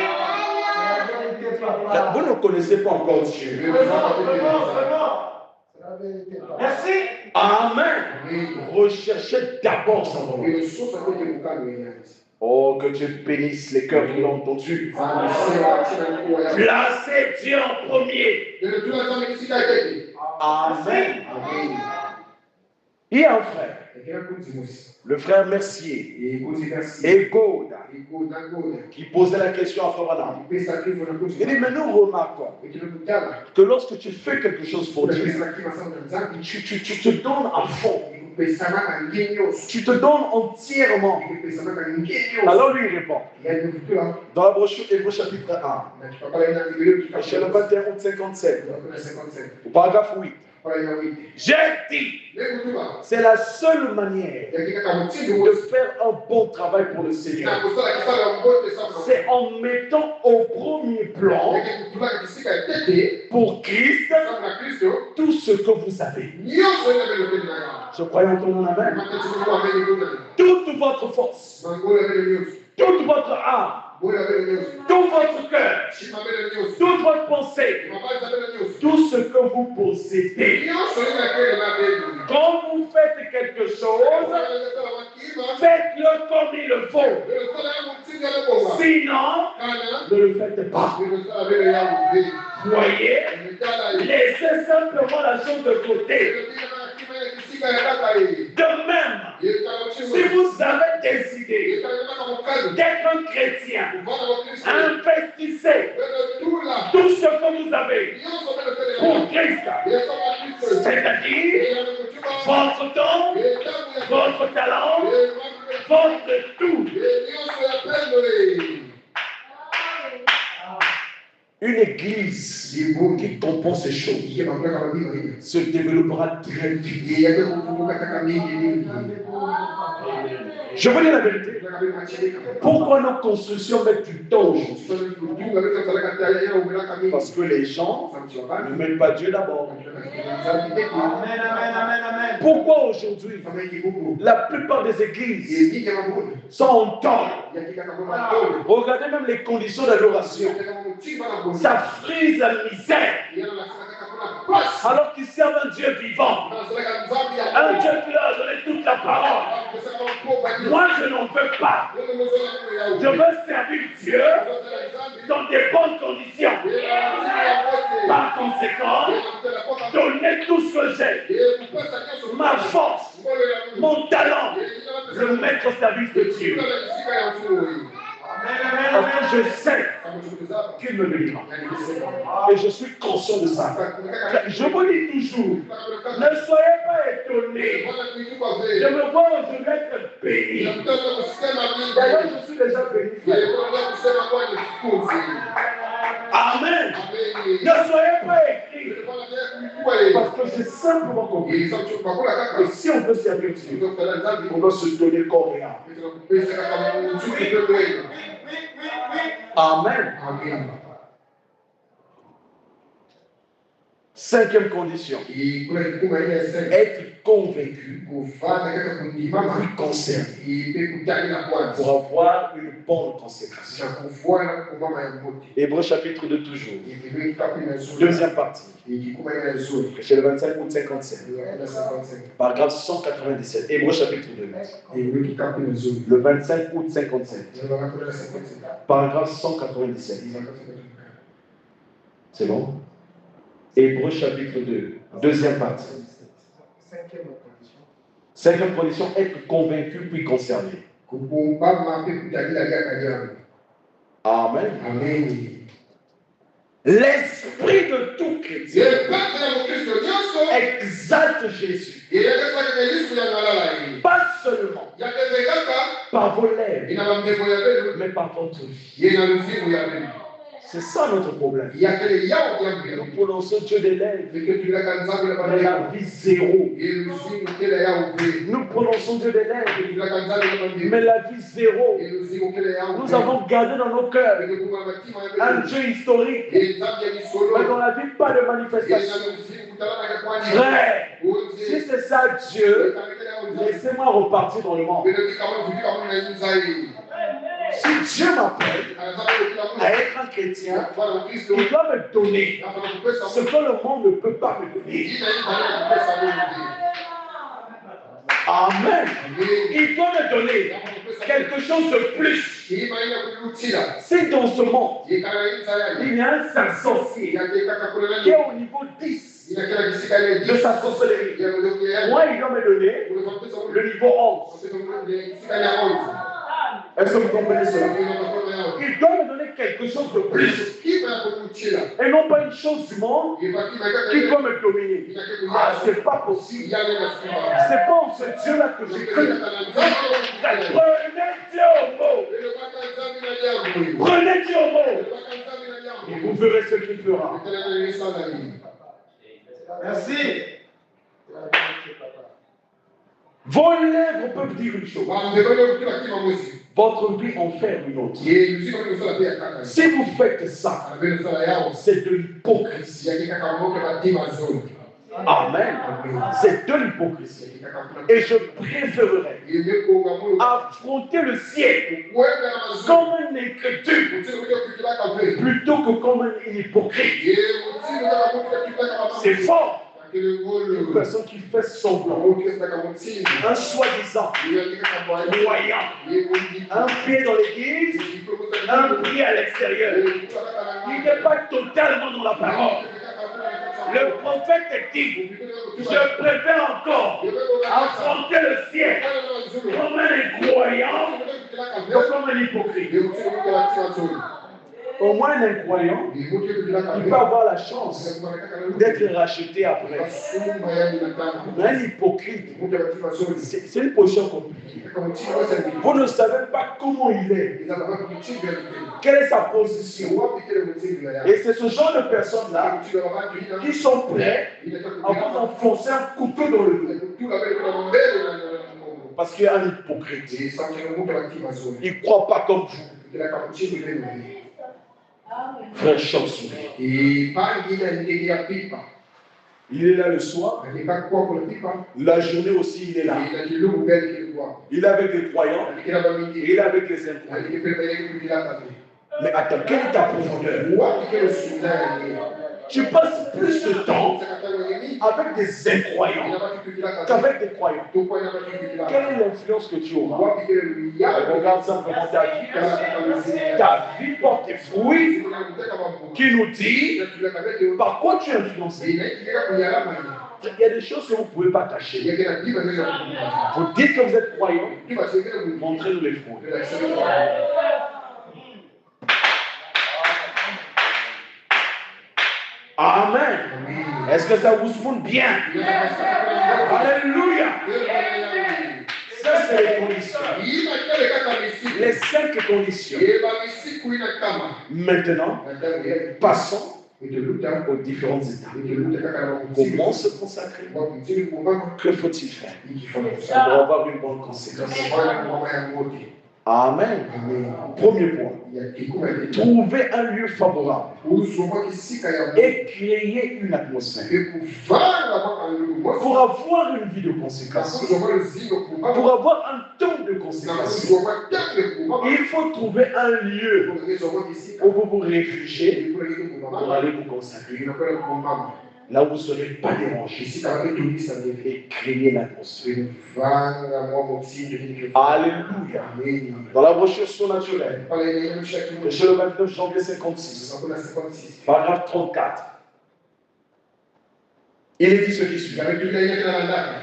Vous ne connaissez pas encore Dieu. Merci. Amen. Recherchez d'abord son nom. Oh, que Dieu bénisse les cœurs qui l'ont entendu. Placez Dieu en premier. Amen. Il y a un frère. Le frère Mercier et Gaude qui posait la question à Frère. Il dit, mais nous remarquons que lorsque tu fais quelque chose pour Dieu, tu te donnes à fond. Tu te donnes entièrement. Alors lui il répond. Dans la brochure Hébreux chapitre 1, chez le 21 août 57, au paragraphe 8. J'ai dit, c'est la seule manière de faire un bon travail pour le Seigneur. C'est en mettant au premier plan pour Christ tout ce que vous avez. Je crois en ton nom, amen. Toute votre force, toute votre âme, tout votre cœur, toute votre pensée, tout ce que vous possédez. Quand vous faites quelque chose, faites-le comme il le faut. Sinon, ne le faites pas. Voyez, laissez simplement la chose de côté. De même, si vous avez décidé d'être un chrétien, investissez tout ce que vous avez pour Christ, c'est-à-dire votre temps, votre talent, votre tout. Une église qui comprend ces choses se développera très vite. Je vous dis la vérité. Pourquoi nos constructions mettent du temps aujourd'hui? Parce que les gens ne mettent pas Dieu d'abord. Amen, amen, amen, amen. Pourquoi aujourd'hui la plupart des églises sont en temps? Regardez même les conditions d'adoration. Ça frise la misère. Alors qu'ils servent un Dieu vivant, un Dieu qui leur a donné toute la parole. Moi, je n'en veux pas. Je veux servir Dieu dans des bonnes conditions. Par conséquent, donner tout ce que j'ai, ma force, mon talent, le mettre au service de Dieu. Parce que je sais qu'il me bénira. Et je suis conscient de ça. Je vous dis toujours, ne soyez pas étonnés. Je me vois aujourd'hui être béni. D'ailleurs, je suis déjà béni. Amen. Ne soyez pas écrits. Parce que j'ai simplement compris. Et si on veut servir Dieu, on doit se donner corps et âme. Amen. Amen. Cinquième condition. Être convaincu, oui, concerné, pour avoir une bonne consécration. Hébreux chapitre 2 toujours. Deuxième partie. C'est le 25 août 57. Paragraphe 197. Hébreux chapitre 2. Le 25 août 57. Paragraphe 197. C'est bon? Hébreux chapitre 2, deuxième partie. Cinquième condition, être convaincu puis concerné. Amen. Amen. L'esprit de tout chrétien exalte Jésus. Pas seulement par vos lèvres, mais par votre vie. C'est ça notre problème. Nous prononçons Dieu des lèvres, mais la vie zéro. Nous prononçons Dieu des lèvres, mais la vie zéro. Nous avons gardé dans nos cœurs un Dieu historique, mais dans la vie pas de manifestation. Frère, si c'est ça Dieu, laissez-moi repartir dans le monde. Si Dieu m'appelle à être un chrétien, il doit me donner ce que le monde ne peut pas me donner. Amen. Il doit me donner quelque chose de plus. Si dans ce monde, il y a un cerf sorcier qui est au niveau 10 de sa sorcellerie, moi, il doit me donner le niveau 11. Est-ce que vous comprenez cela? Il doit me donner quelque chose de plus. Et non pas une chose du monde qui doit me dominer. Ah, c'est pas possible. C'est pas en ce Dieu-là que j'ai cru. Prenez Dieu au mot. Prenez Dieu au mot. Et vous verrez ce qu'il fera. Merci. Vos lèvres peuvent dire une chose. Votre vie en fait une autre. Si vous faites ça, c'est de l'hypocrisie. Amen. C'est de l'hypocrisie. Et je préférerais affronter le ciel comme un incrédule plutôt que comme un hypocrite. C'est fort. Une personne qui fait semblant, un soi-disant croyant, un pied dans l'église, un pied à l'extérieur. Il n'est pas totalement dans la parole. Le prophète dit, je préfère encore affronter le ciel comme un incroyant que comme un hypocrite. Au moins un incroyant, il peut avoir la chance d'être racheté après. Mais un hypocrite, c'est une position compliquée. Vous ne savez pas comment il est. Quelle est sa position? Et c'est ce genre de personnes-là qui sont prêts à vous enfoncer un couteau dans le dos. Parce qu'il y a un hypocrite. Il ne croit pas comme vous. Frère Chanson. Il est là le soir. La journée aussi, il est là. Il est avec les croyants. Il est avec les incroyants. Mais attends, quelle est ta profondeur? Tu passes plus de temps avec des incroyants qu'avec des croyants. Quelle est l'influence que tu auras? Regarde simplement ta vie. Ta vie porte des fruits qui nous disent par quoi tu es influencé. Il y a des choses que vous ne pouvez pas cacher. Vous dites que vous êtes croyant, montrez-nous les fruits. Amen. Est-ce que ça vous sonne bien? Alléluia. Ça, c'est les conditions. Les 5 conditions. Maintenant, passons aux différentes étapes. Comment se consacrer? Que faut-il faire pour avoir une bonne conséquence? Amen. Premier point. Trouver un lieu favorable et créer une atmosphère. Pour avoir une vie de consécration, pour avoir un temps de consécration, il faut trouver un lieu où vous vous réfugiez pour aller vous consacrer. Là où vous ne serez pas dérangé et créer l'atmosphère. Alléluia. Dans la brochure surnaturelle, le 29 janvier 56, paragraphe 34, il est dit ce qui suit.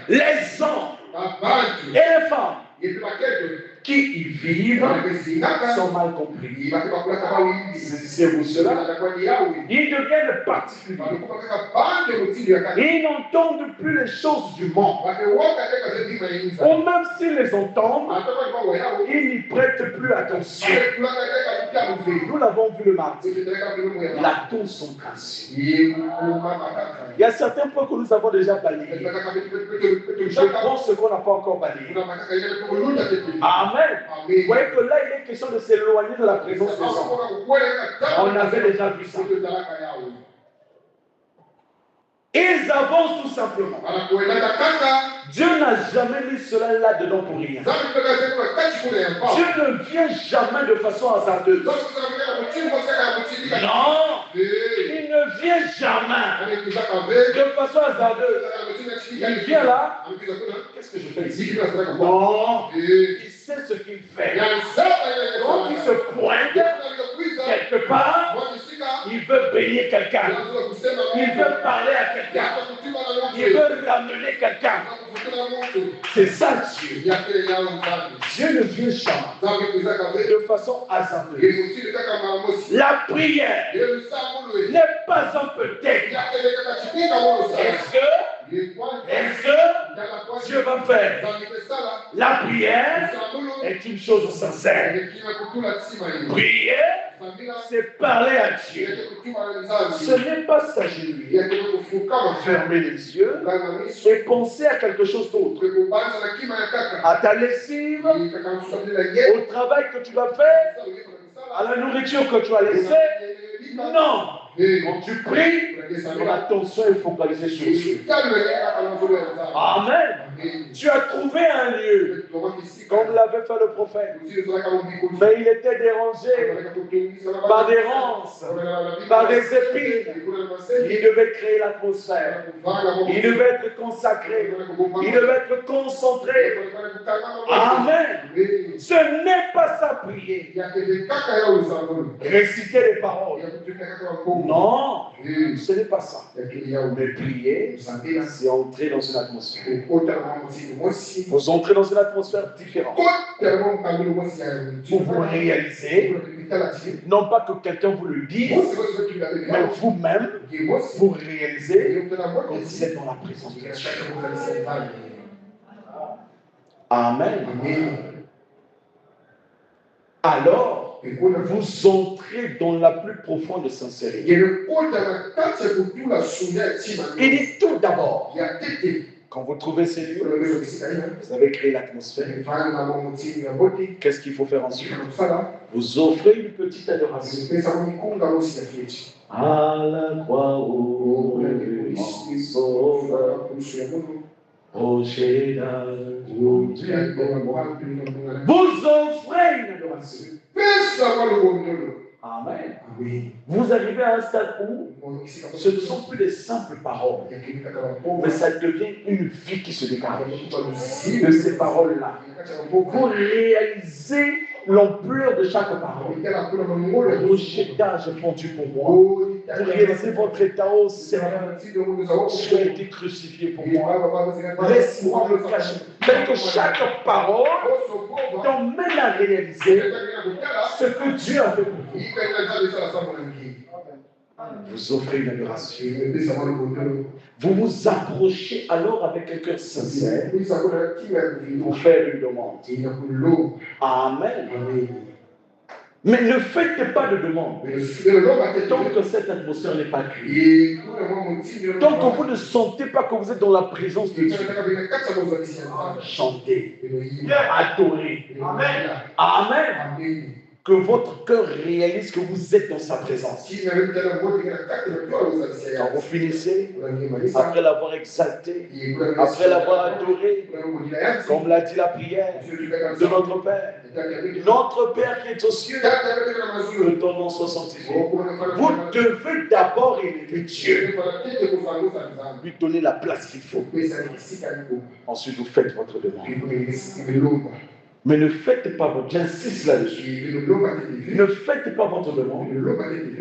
Les anges abantu et les femmes yetu bakete qui y vivent sont mal compris. C'est pour cela ils deviennent particuliers. Ils n'entendent plus les choses du monde. Ou même s'ils les entendent, ils n'y prêtent plus attention. Nous l'avons vu le mardi. La concentration. Il y a certains points que nous avons déjà balayés. Je prends ce qu'on n'a pas encore balayé. Amen. Vous voyez que là, il est question de s'éloigner de la présence des hommes. On avait déjà vu ça. Ils avancent tout simplement. Dieu n'a jamais mis cela là-dedans pour rien. Dieu ne vient jamais de façon hasardeuse. Non, il ne vient jamais de façon hasardeuse. Il vient là. Qu'est-ce que je fais ici? Non, il sait ce qu'il fait. Donc il se pointe quelque part. Il veut bénir quelqu'un. Il veut parler à quelqu'un. Il veut ramener quelqu'un. C'est ça Dieu. Dieu ne vient jamais de façon hasardeuse. La prière n'est pas un peut-être. Est-ce que Dieu va faire? La prière est une chose sincère. Prier, c'est parler à Dieu. Ce n'est pas s'agenouiller, fermer les yeux et penser à quelque chose d'autre. À ta lessive, au travail que tu vas faire, à la nourriture que tu as laissée. Non. Quand tu pries, ton attention est focalisée sur Dieu. Amen. Tu as trouvé un lieu, comme l'avait fait le prophète. Mais il était dérangé par des ronces, par des épines. Il devait créer l'atmosphère. Il devait être consacré. Il devait être concentré. Amen. Ce n'est pas ça prier. Réciter les paroles. Non, ce n'est pas ça. Mais prier, c'est entrer dans une atmosphère. Vous entrez dans une atmosphère différente. Vous vous réalisez, non pas que quelqu'un vous le dise, mais vous-même, vous réalisez que vous êtes dans la présence de Dieu. Amen. Alors, vous entrez dans la plus profonde sincérité. Il dit tout d'abord, quand vous trouvez ces lieux, vous avez créé l'atmosphère. Qu'est-ce qu'il faut faire ensuite? Vous offrez une petite adoration. À la croix où vous offrez une adoration. Amen. Vous arrivez à un stade où ce ne sont plus des simples paroles, mais ça devient une vie qui se dégage de ces paroles-là. Vous réalisez l'ampleur de chaque parole. Vos jetages fondu pour moi. Vous réalisez votre état au Seigneur. Tu as été crucifié pour moi. Laisse-moi me cacher. Mais que chaque parole t'emmène à réaliser ce que Dieu a fait pour vous. Vous offrez une adoration. Vous vous approchez alors avec un cœur sincère pour faire une demande. Amen. Mais ne faites pas de demande tant que cette atmosphère n'est pas créée. Tant que vous ne sentez pas que vous êtes dans la présence de Dieu. Chantez, adorez. Amen. Amen. Que votre cœur réalise que vous êtes dans sa présence. Quand vous finissez, après l'avoir exalté, après l'avoir adoré, comme l'a dit la prière de notre Père, notre Père qui est aux cieux, que ton nom soit sanctifié. Vous devez d'abord aimer Dieu, lui donner la place qu'il faut. Ensuite, vous faites votre demande. Mais ne faites pas votre, j'insiste là-dessus, ne faites pas votre demande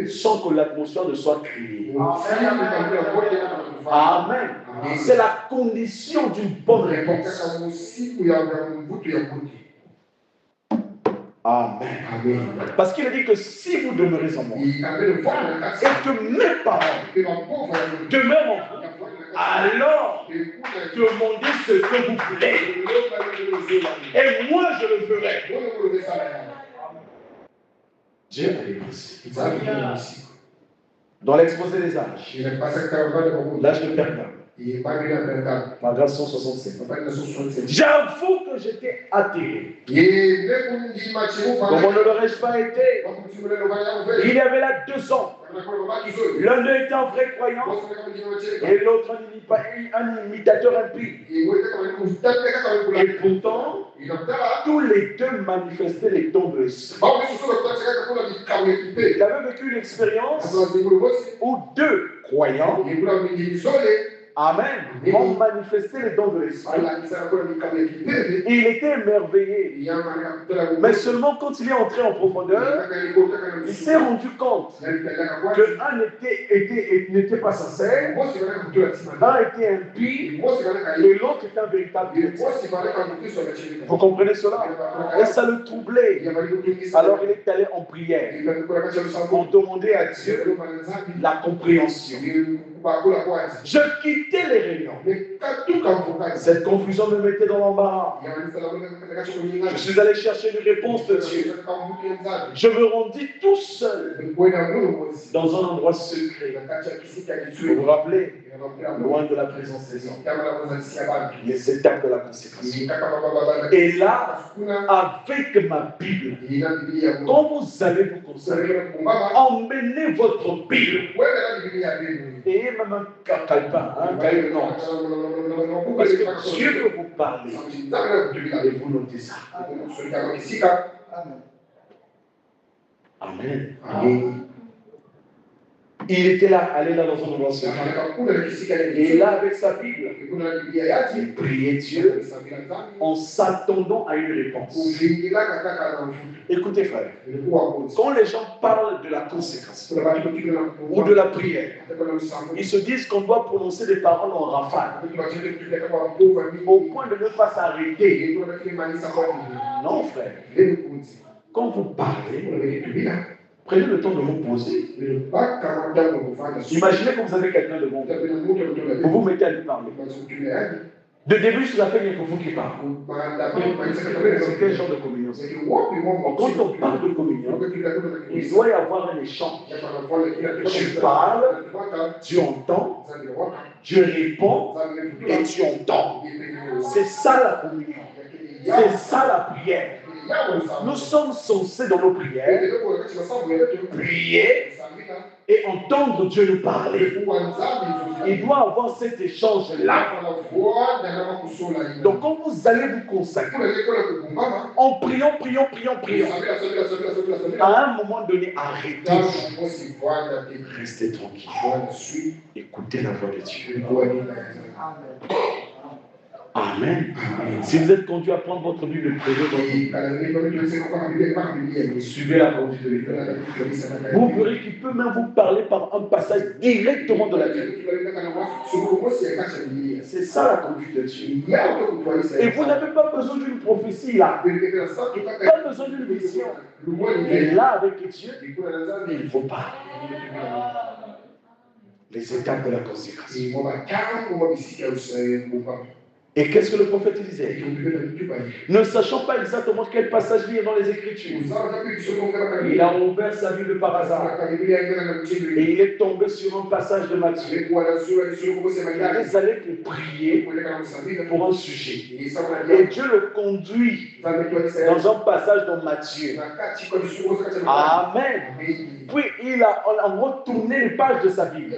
sans que l'atmosphère ne soit créée. Amen. C'est la condition d'une bonne réponse. Amen. Parce qu'il a dit que si vous demeurez en moi et que mes paroles demeurent en vous, alors demandez ce que vous voulez. Et moi je le ferai. Dieu a des principes. Dans l'exposé des âges, l'âge de Pergame, paragraphe 167. J'avoue que j'étais atterré. Comment ne l'aurais-je pas été? Il y avait là 2 ans. L'un d'eux était un vrai croyant et l'autre un imitateur impie. Et pourtant, tous les deux manifestaient les dons de l'esprit. Il avait vécu une expérience où 2 croyants, amen, ont manifesté les dons de l'esprit. Il était émerveillé. Mais seulement quand il est entré en profondeur, il s'est rendu compte que un n'était pas sincère, un était impie et l'autre était un véritable chrétien. Vous comprenez cela? Et ça le troublait. Alors il est allé en prière pour demander à Dieu la compréhension. Je quittais les réunions. Cette confusion me mettait dans l'embarras. Je suis allé chercher une réponse de Dieu. Je me rendis tout seul dans un endroit secret. Vous vous rappelez, loin de la présence des hommes, les étapes de la consécration. Et là, avec ma Bible, quand vous allez vous consacrer, emmenez votre Bible. Et même un calepin, un cahier de notes. Parce que Dieu veut vous parler. Et vous notez ça. Amen. Amen. Il était là, allé là dans son endroit secret. Et là, avec sa Bible, il priait Dieu en s'attendant à une réponse. Écoutez, frère, quand les gens parlent de la consécration ou de la prière, ils se disent qu'on doit prononcer des paroles en rafale, au point de ne pas s'arrêter. Non, frère. Quand vous parlez, prenez le temps de vous poser. Imaginez que vous avez quelqu'un devant vous. Vous vous mettez à lui parler. De début jusqu'à la fin, il y a que vous qui parlez. C'est quel genre de communion? Quand on parle de communion, il doit y avoir un échange. Tu parles, tu entends, Dieu répond et tu entends. C'est ça la communion. C'est ça la prière. Nous sommes censés dans nos prières prier et entendre Dieu nous parler. Il doit avoir cet échange-là. Donc quand vous allez vous consacrer, en priant, à un moment donné, arrêtez. Restez tranquille. Écoutez la voix de Dieu. Amen. Si vous êtes conduit à prendre votre Bible, suivez la conduite de l'Éternel. Vous verrez qu'il peut même vous parler par un passage directement de la Bible. C'est ça la conduite de Dieu. Et vous n'avez pas besoin d'une prophétie là. Pas besoin d'une vision. Et là, avec Dieu, il faut parler. Les étapes de la consécration. Et qu'est-ce que le prophète disait? Ne sachant pas exactement quel passage lire dans les Écritures, il a ouvert sa Bible par hasard et il est tombé sur un passage de Matthieu. Ils allaient prier pour un sujet. Et Dieu le conduit dans un passage de Matthieu. Amen. Puis il a retourné les pages de sa Bible.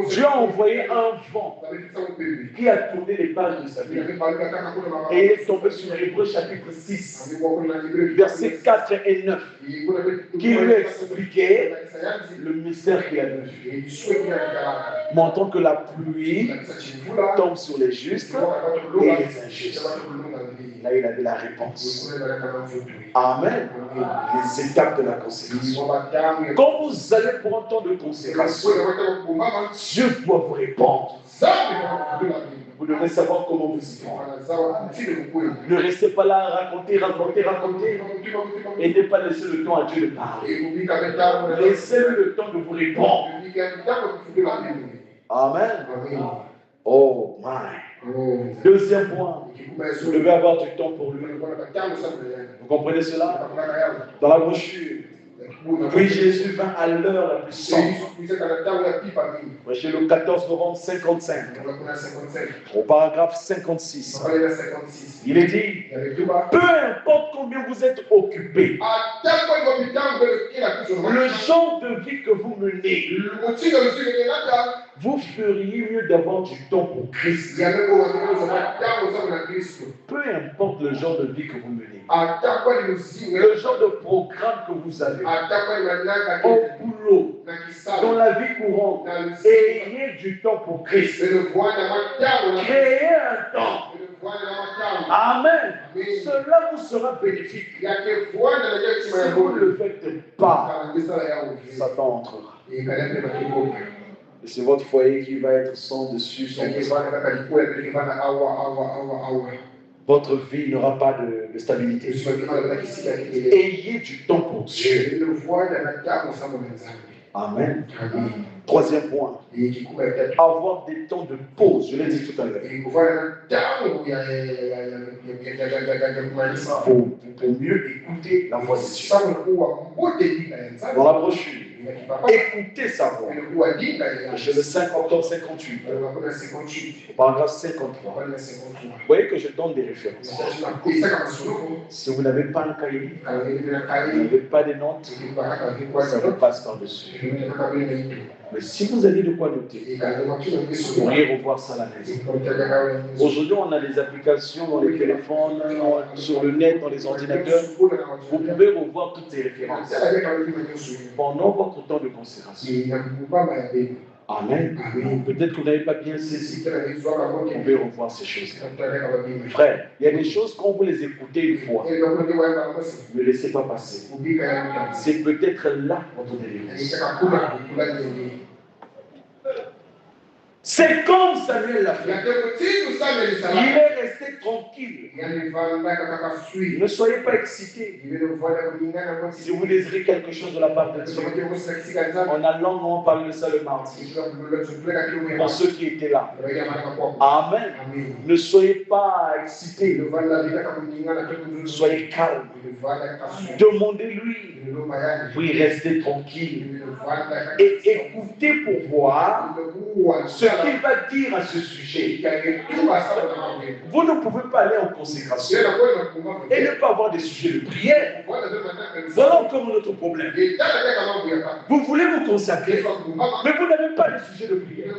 Dieu a envoyé un vent qui a tourné les pages pages de sa vie. Et il est tombé sur Hébreux chapitre 6, versets 4 et 9, qui lui expliquait le mystère qu'il a vu, montrant que la pluie tombe sur les justes et les injustes. Là, il avait la réponse. Amen. Les étapes de la consécration. Quand vous allez pour un temps de consécration, Dieu doit vous répondre. Vous devez savoir comment vous y prendre. Ne restez pas là à raconter. Et ne pas laisser le temps à Dieu de parler. Laissez-lui le temps de vous répondre. Amen. Oh my. Deuxième point, vous devez avoir du temps pour lui. Vous comprenez cela? Dans la brochure. Puis Jésus vint à l'heure la plus sombre. Voici le 14 novembre 55, au paragraphe 56. Il est dit, peu importe combien vous êtes occupés, le genre de vie que vous menez, vous feriez mieux d'avoir du temps pour Christ. Peu importe le genre de vie que vous menez, le genre de programme que vous avez, au boulot, dans la vie courante, ayez du temps pour Christ. Créez un temps. Amen. Cela vous sera bénéfique. Si vous ne le faites pas, Satan entrera. Et c'est votre foyer qui va être sans dessus, sans dessous. Votre vie n'aura pas de stabilité. Ayez du temps pour Dieu. Amen. Troisième point, avoir des temps de pause. Je l'ai dit tout à l'heure. Pour mieux écouter la voix de Dieu. Dans la brochure, écoutez sa voix. Chez le 5 octobre 58, paragraphe 53. Vous voyez que je donne des références. Si vous n'avez pas un cahier, vous n'avez pas des notes, ça vous passe par-dessus. Mais si vous avez de quoi noter, vous pourriez revoir ça à la maison. Aujourd'hui, on a des applications dans les téléphones, sur le net, dans les ordinateurs. Vous pouvez revoir toutes ces références pendant votre temps de consécration. Amen. Peut-être que vous n'avez pas bien saisi. Vous pouvez revoir ces choses. Frère, il y a des choses, quand vous les écoutez une fois, ne laissez pas passer. C'est peut-être là votre délivrance. C'est comme Samuel l'a fait. Il est resté tranquille. Ne soyez pas excités. Si vous désirez quelque chose de la part de Dieu, on a longuement parlé de ça le mardi. Pour ceux qui étaient là. Amen. Ne soyez pas excités. Soyez calme. Demandez-lui. Puis restez tranquille. Et écoutez pour voir ce qu'il va dire à ce sujet. Vous ne pouvez pas aller en consécration et ne pas avoir des sujets de prière. Voilà encore notre problème. Vous voulez vous consacrer, mais vous n'avez pas de sujet de prière.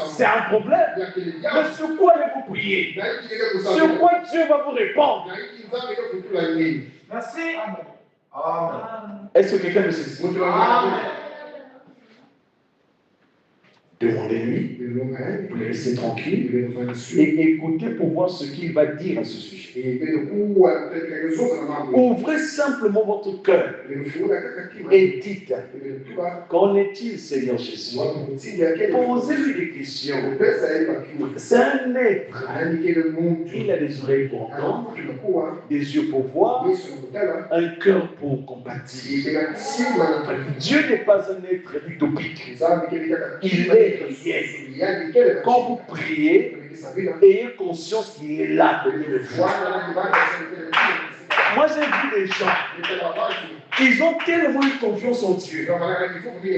C'est un problème. Mais sur quoi allez-vous prier? Sur quoi Dieu va vous répondre? Merci. Est-ce que quelqu'un me sait? Demandez-lui, vous le laissez tranquille et écoutez pour voir ce qu'il va dire à ce sujet. Ouvrez simplement votre cœur et dites, qu'en est-il, Seigneur Jésus? Posez-lui des questions. C'est un être. Il a des oreilles pour entendre, des yeux pour voir, un cœur pour compatir. Dieu n'est pas un être utopique. Il est réel. Quand vous priez, ayez conscience qu'il est là. Moi, j'ai vu des gens, ils ont tellement une confiance en Dieu.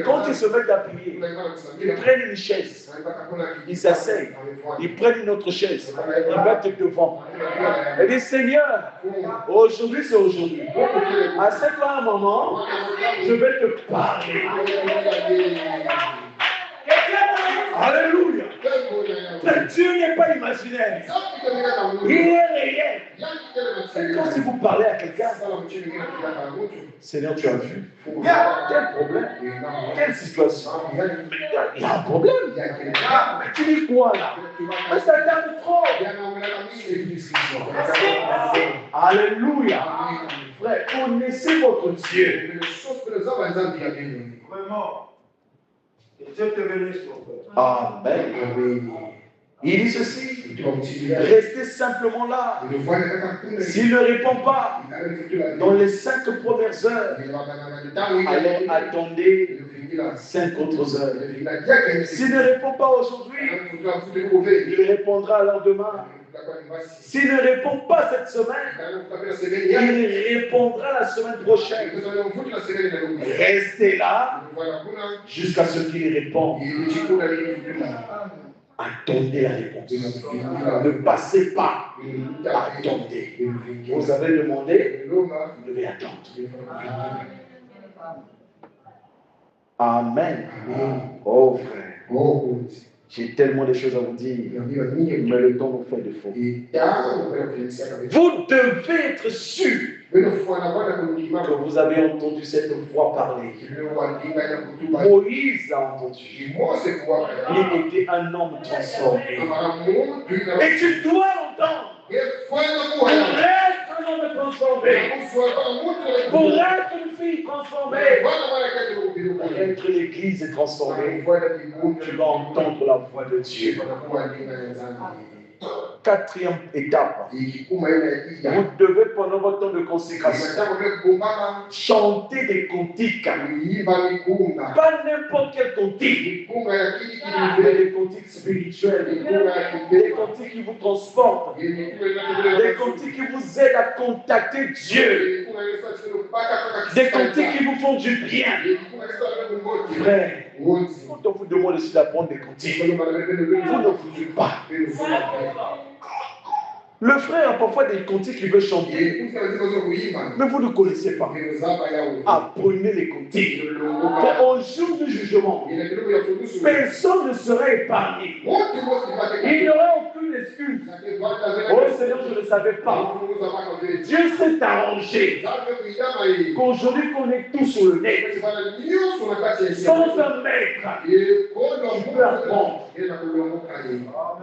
Quand ils se mettent à prier, ils prennent une chaise, ils s'asseyent, ils prennent une autre chaise, ils mettent devant. Et disent, Seigneur, aujourd'hui c'est aujourd'hui. À cet moment, je vais te parler. Alléluia. Notre Dieu n'est pas imaginaire. Il est réel. Et quand si vous parlez à quelqu'un, Seigneur, tu as vu. Quel problème? Quelle situation? Il y a un problème. Mais tu dis quoi là? Mais ça tarde trop. Alléluia. Frère, connaissez votre Dieu. Vraiment. Que Dieu te bénisse, mon frère. Amen. Il dit ceci, restez simplement là. S'il ne répond pas dans les 5 premières heures, alors attendez 5 autres heures. S'il ne répond pas aujourd'hui, il répondra alors demain. S'il ne répond pas cette semaine, il répondra la semaine prochaine. Restez là jusqu'à ce qu'il réponde. Attendez la réponse. Ne passez pas. Attendez. Vous avez demandé, vous devez attendre. Amen. Oh frère. J'ai tellement de choses à vous dire, mais le temps nous fait défaut. Vous devez être sûr que vous avez entendu cette voix parler. Moïse a entendu. Il était un homme transformé. Et tu dois l'entendre. Pour être un homme transformé. Pour être une fille transformée. Pour être l'église transformée. Tu vas entendre la voix de Dieu. 4e étape. Vous devez pendant votre temps de consécration chanter des cantiques. Pas n'importe quel cantique. Mais des cantiques spirituels. Des cantiques qui vous transportent. Des cantiques qui vous aident à contacter Dieu. Des cantiques qui vous font du bien. Frère, quand on vous demande aussi d'apprendre des cantiques, vous ne voulez pas. Le frère a parfois des cantiques qu'il veut chanter, mais vous ne connaissez pas. Apprenez les cantiques. Au jour du jugement, personne ne sera épargné. Il n'y aura aucune excuse. Oh Seigneur, je ne savais pas. Dieu s'est arrangé qu'aujourd'hui qu'on est tous sur le net, sans un maître, tu peux apprendre.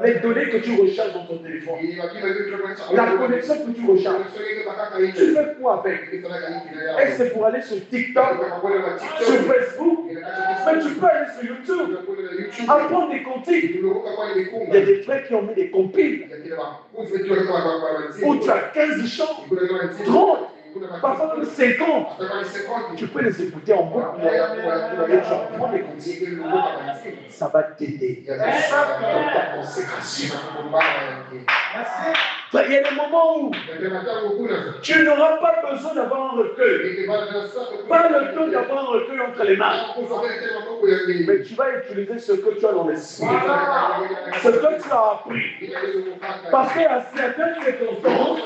Les données que tu recharges dans ton téléphone, la connexion que tu recharges, tu fais quoi avec? Est-ce que c'est pour aller sur TikTok, sur Facebook? Mais tu peux aller sur YouTube, apprendre des cantiques. Il y a des frères qui ont mis des compiles où tu as 15 chants, 30, parfois même 50. Tu peux les écouter en boucle. Tu apprends des cantiques. Ça va t'aider dans ta consécration. Il y a des moments où tu n'auras pas besoin d'avoir un recueil. Pas le temps d'avoir un recueil entre les mains. Mais tu vas utiliser ce que tu as dans l'esprit. Ce que tu as appris. Parce qu'il y a certaines circonstances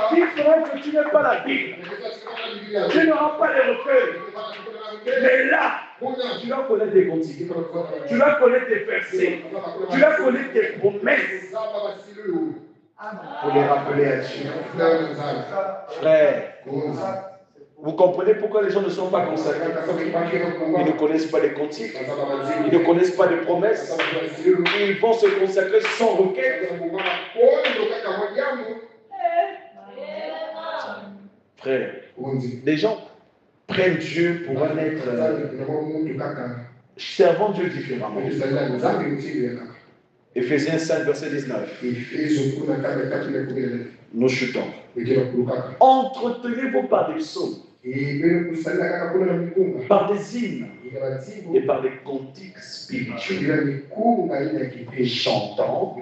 qui feront que tu n'aies pas la Bible. Tu n'auras pas les recueils. Mais là, tu vas connaître des cantiques. Tu vas connaître des versets. Tu vas connaître des promesses. Pour les rappeler à Dieu. Frère, vous comprenez pourquoi les gens ne sont pas consacrés? Ils ne connaissent pas les cantiques. Ils ne connaissent pas les promesses. Ils vont se consacrer sans requête. Frère, les gens prennent Dieu pour un être servant Dieu différemment. Éphésiens 5, verset 19. Nous chutons. Entretenez-vous par des psaumes, par des hymnes et par des cantiques spirituels, chantant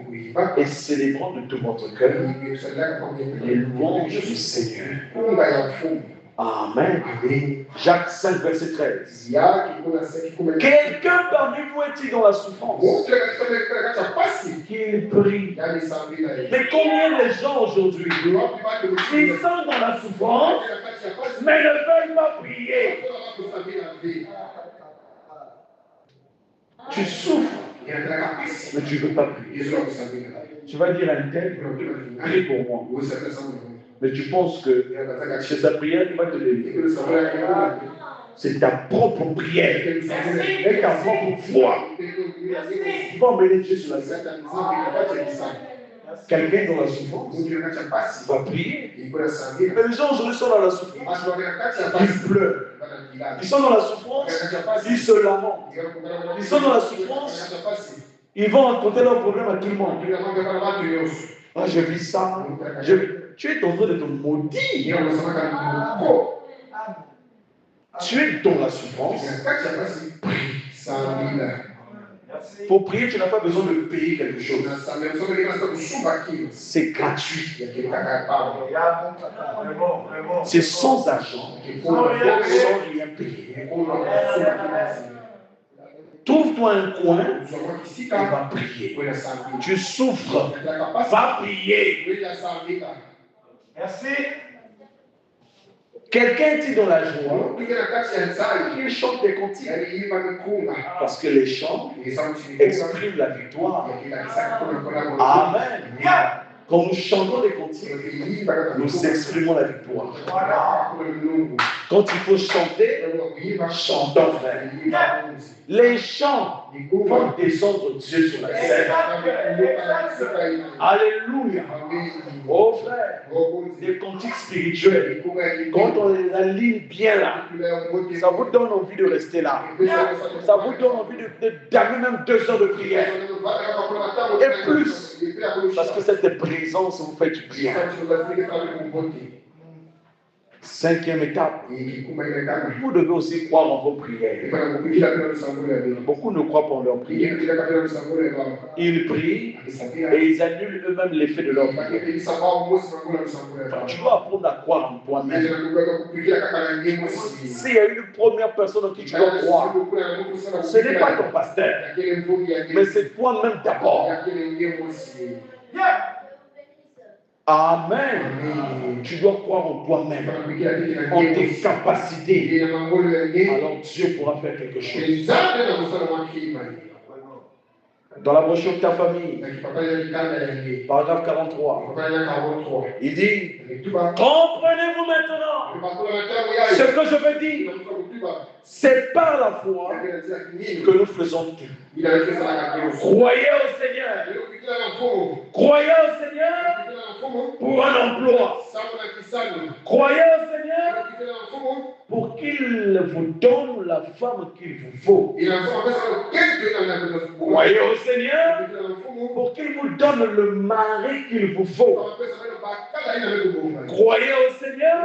et célébrant de tout votre cœur les louanges du Seigneur. Amen. Jacques 5, verset 13. Quelqu'un parmi vous est-il dans la souffrance? Qu'il prie. Mais combien de gens aujourd'hui, ils sont dans la souffrance, mais ne veulent pas prier? Tu souffres mais tu ne veux pas prier. Tu vas dire à une telle, prie pour moi. Mais tu penses que c'est sa prière qui va te lever. C'est ta propre prière et ta propre foi qui va emmener Dieu sur la scène. Quelqu'un dans la souffrance va prier. Mais les gens aujourd'hui sont dans la souffrance. Ils pleurent. Ils sont dans la souffrance. Ils se lamentent. Ils sont dans la souffrance. Ils vont raconter leurs problèmes à tout le monde. Ah, je vis ça. Tu es en train de te maudire. Tu es dans la souffrance. Pour prier, tu n'as pas besoin de payer quelque chose. C'est gratuit. C'est sans argent, sans rien payer. Trouve-toi un coin et va prier. Tu souffres, va prier. Merci. Quelqu'un dit dans la joie, il chante des cantiques. Parce que les chants expriment la victoire. Amen. Quand nous chantons des cantiques, nous exprimons la victoire. Quand il faut chanter, chantons, frère. Les chants font descendre Dieu sur la scène. Alléluia. Oh frère, des cantiques spirituels, quand on les aligne bien là, ça vous donne envie de rester là. Ça vous donne envie d'amener même 2 heures de prière. Et plus, parce que cette présence vous fait du bien. 5e étape, vous devez aussi croire en vos prières. Beaucoup ne croient pas en leurs prières. Ils prient et ils annulent eux-mêmes l'effet de leur prière. Tu dois apprendre à croire en toi-même. S'il y a une première personne en qui tu dois croire, ce n'est pas ton pasteur, mais c'est toi-même d'abord. Amen. Tu dois croire en toi-même, en tes capacités. Alors Dieu pourra faire quelque chose. Dans la brochure de ta famille, paragraphe 43, il dit, comprenez-vous maintenant ce que je veux dire. C'est par la foi que nous faisons tout. Croyez au Seigneur. Croyez au Seigneur pour un emploi. Croyez au Seigneur pour qu'il vous donne la femme qu'il vous faut. Croyez au Seigneur pour qu'il vous donne le mari qu'il vous faut. Croyez au Seigneur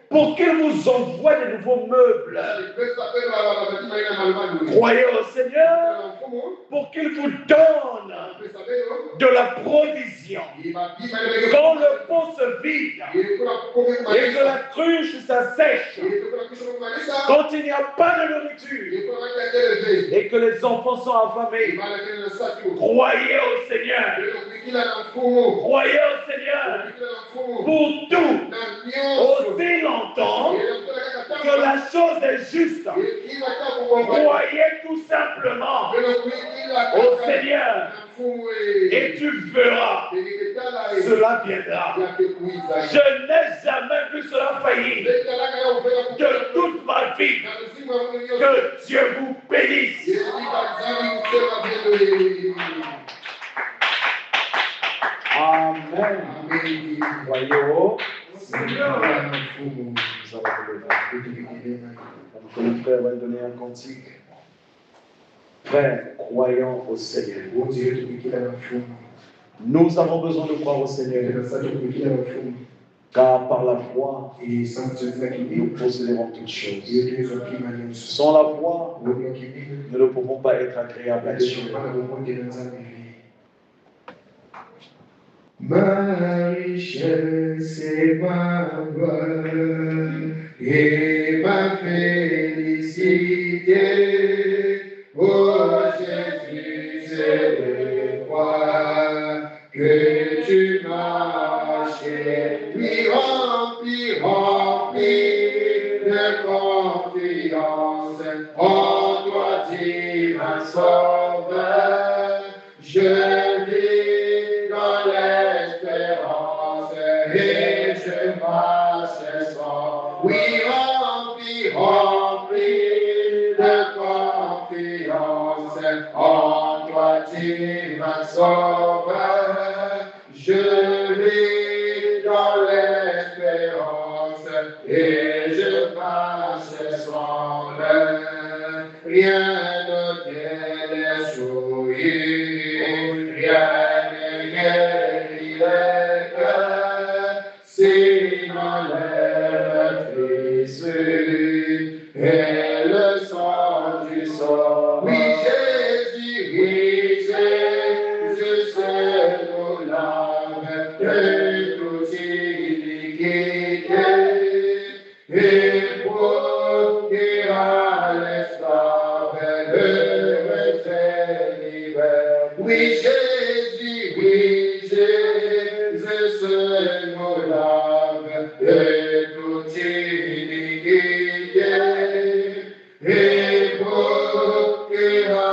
pour qu'il vous envoie de nouveaux meubles. Croyez au Seigneur pour qu'il vous donne de la provision. Quand le pot se vide et que la cruche s'assèche, quand il n'y a pas de nourriture et que les enfants sont affamés, croyez au Seigneur. Croyez au Seigneur pour tout, aussi longtemps que la chose est juste. Croyez tout simplement au Seigneur et tu verras, cela viendra. Je n'ai jamais vu cela faillir de toute ma vie. Que Dieu vous bénisse. Amen. Voyez au Seigneur. Nous allons lever. Le frère va donner un cantique. Frère, croyant au Seigneur. Nous avons besoin de croire au Seigneur. Car par la foi, nous posséderons toutes choses. Sans la foi, nous ne pouvons pas être agréables à Dieu. Ma richesse et ma gloire et ma félicité, oh Jésus, c'est de croire que tu m'as acheté, rempli de confiance en toi, divin Sauveur. Oui, rempli de confiance en toi, divin sauveur. Je vis dans l'espérance et je passe sans peur. Rien ne déchouille, rien ne guérit le cœur, sinon Jésus et le sang du sang. Oui, Jésus, seul nous lave de toute iniquité et pour à l'esclave heureux et libère. Oui, Jésus, seul nous lave de toute iniquité et pour à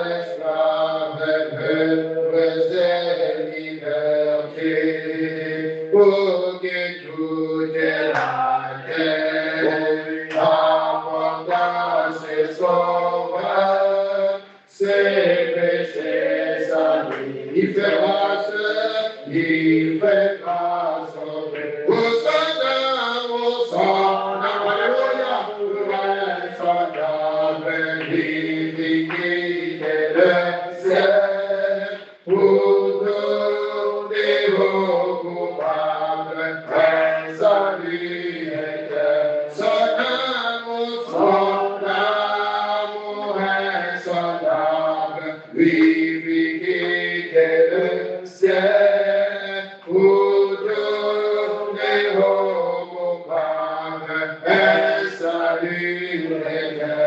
l'esclave heureux et liberté. Pour que toute la terre abondance et sauveur, ses péchés s'animent. Il fait grâce, alléluia, le ciel, pour tous les coupables, un salut éternel. Son amour insondable, lui fit quitter le ciel, pour tous les coupables, un salut éternel.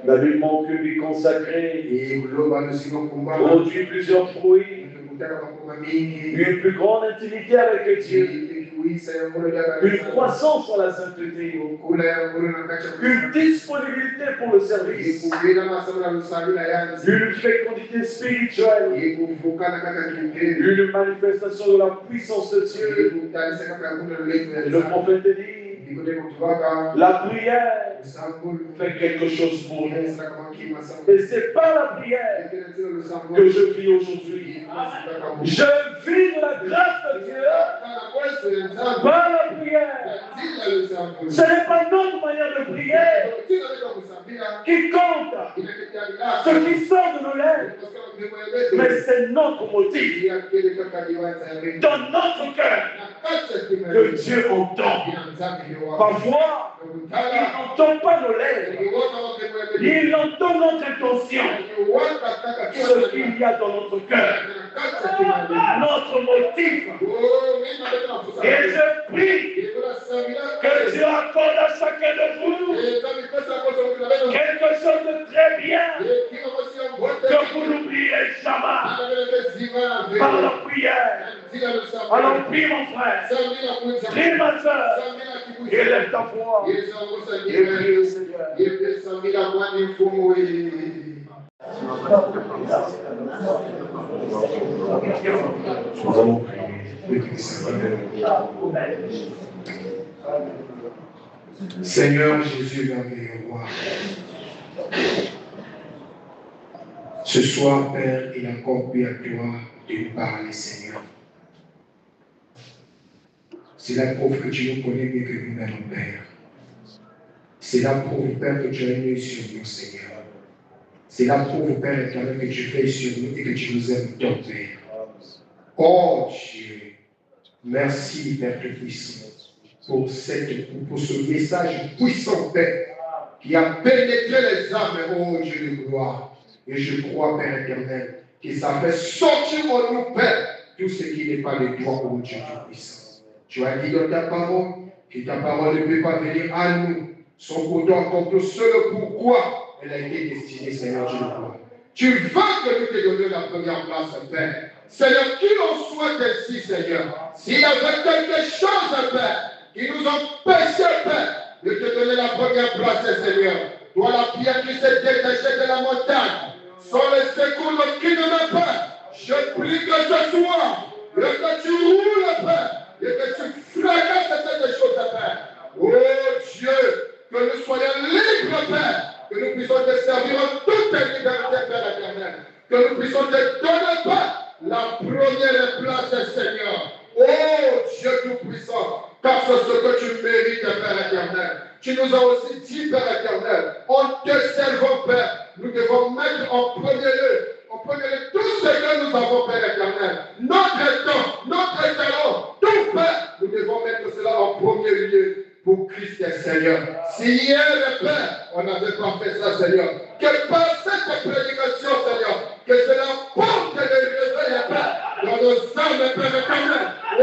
La vie manque lui consacrée produit plusieurs fruits, une plus grande intimité avec Dieu, une croissance dans la sainteté, une disponibilité pour le service, une fécondité spirituelle, une manifestation de la puissance de Dieu. Le prophète dit, la prière fait quelque chose pour nous. Et c'est par la prière que je vis aujourd'hui. Je vis de la grâce de Dieu par la prière. Ce n'est pas notre manière de prier qui compte, ce qui sort de nos lèvres, mais c'est notre motif dans notre cœur que Dieu entend. Parfois, il n'entend pas nos lèvres, il entend notre intention, ce qu'il y a dans notre cœur, notre motif. Et je prie que Dieu accorde à chacun de vous quelque chose de très bien, que vous n'oubliez jamais par la prière. Alors prie mon frère, prie ma soeur, élève ta voix et prie le Seigneur. Nous allons prier. Seigneur Jésus, merveilleux roi. Ce soir, Père, il a encore plu à toi de nous parler, Seigneur. C'est la preuve que tu nous connais mieux que nous-mêmes, Père. C'est la preuve, Père, que tu as une œil sur nous, Seigneur. C'est la preuve, Père éternel, que tu fais sur nous et que tu nous aimes tant, Père. Oh Dieu, merci, Père Tout-Puissant, pour ce message puissant, Père, qui a pénétré les âmes, oh Dieu de gloire. Et je crois, Père éternel, que ça fait sortir en nous, Père, tout ce qui n'est pas de toi, oh Dieu Tout-Puissant. Tu as dit dans ta parole que ta parole ne peut pas venir à nous sans pourtant comprendre seul pourquoi elle a été destinée, Seigneur Dieu de gloire. Tu veux que nous te donnions la première place, Père. Seigneur, qu'il en soit ainsi, Seigneur. S'il y avait quelque chose, Père, qui nous empêchait, Père, de te donner la première place, Seigneur, toi, la pierre qui s'est détachée de la montagne, sans les secours qui ne m'ont pas, je prie que ce soit, et que tu roules, Père, et que tu fracasses cette chose, Père. Oh Dieu, que nous soyons libres, Père, que nous puissions te servir en toute liberté, Père éternel, que nous puissions te donner, Père, la première place, Seignor. Oh Dieu Tout-Puissant, car c'est ce que tu mérites, Père éternel. Tu nous as aussi dit, Père éternel, en te servant, Père, nous devons mettre en premier lieu tout ce que nous avons, Père éternel. Notre temps, notre talent, tout, Père, nous devons mettre cela en premier lieu pour Christ et Seigneur. Si hier, Père, on n'avait pas fait ça, Seigneur, que par cette prédication, Seigneur, que cela porte le réveil, Père, dans nos âmes, Père éternel. Oh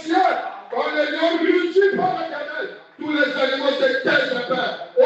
Dieu, quand les lions rugissent, Père éternel, tous les animaux se taisent, Père. Oh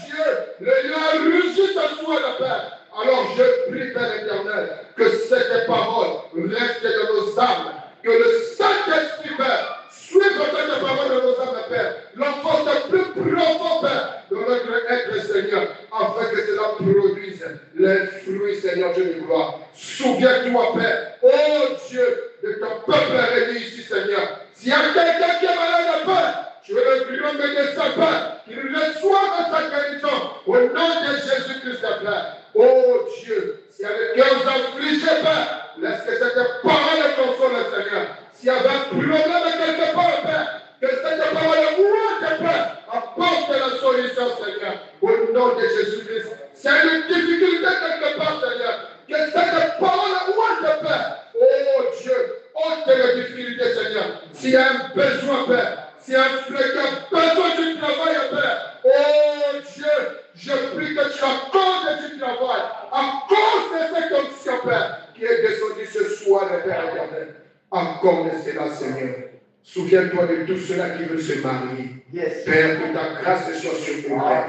Dieu, les lions rugissent ce soir, Père. Alors je prie, Père éternel, que cette parole reste dans nos âmes, que le Saint-Esprit, Père, suive cette parole de nos âmes, Père, l'enfance plus profond, Père, de notre être, Seigneur, afin que cela produise les fruits, Seigneur Dieu de gloire. Souviens-toi, Père, oh Dieu, de ton peuple réuni ici, Seigneur. S'il y a quelqu'un qui est malade, Père, tu es le grand médecin, Père, qu'il reçoive sa guérison au nom de Jésus-Christ, Père. Oh Dieu, s'il y a des cœurs affligés, Père, laisse que cette parole console, Seigneur. S'il y avait un problème quelque part, Père, que cette parole ouate, Père, apporte la solution, Seigneur, au nom de Jésus-Christ. S'il y a une difficulté quelque part, Seigneur, que cette parole ouate, Père. Oh Dieu, ôte les difficultés, Seigneur. S'il y a un besoin, Père, s'il y a un fréquent besoin du travail, Père, oh Dieu, je prie que tu accordes du travail à cause de cette onction, Père, qui est descendue ce soir, Père éternel. Accorde cela, Seigneur. Souviens-toi de tout cela qui veut se marier. Père, que ta grâce soit sur eux, Père.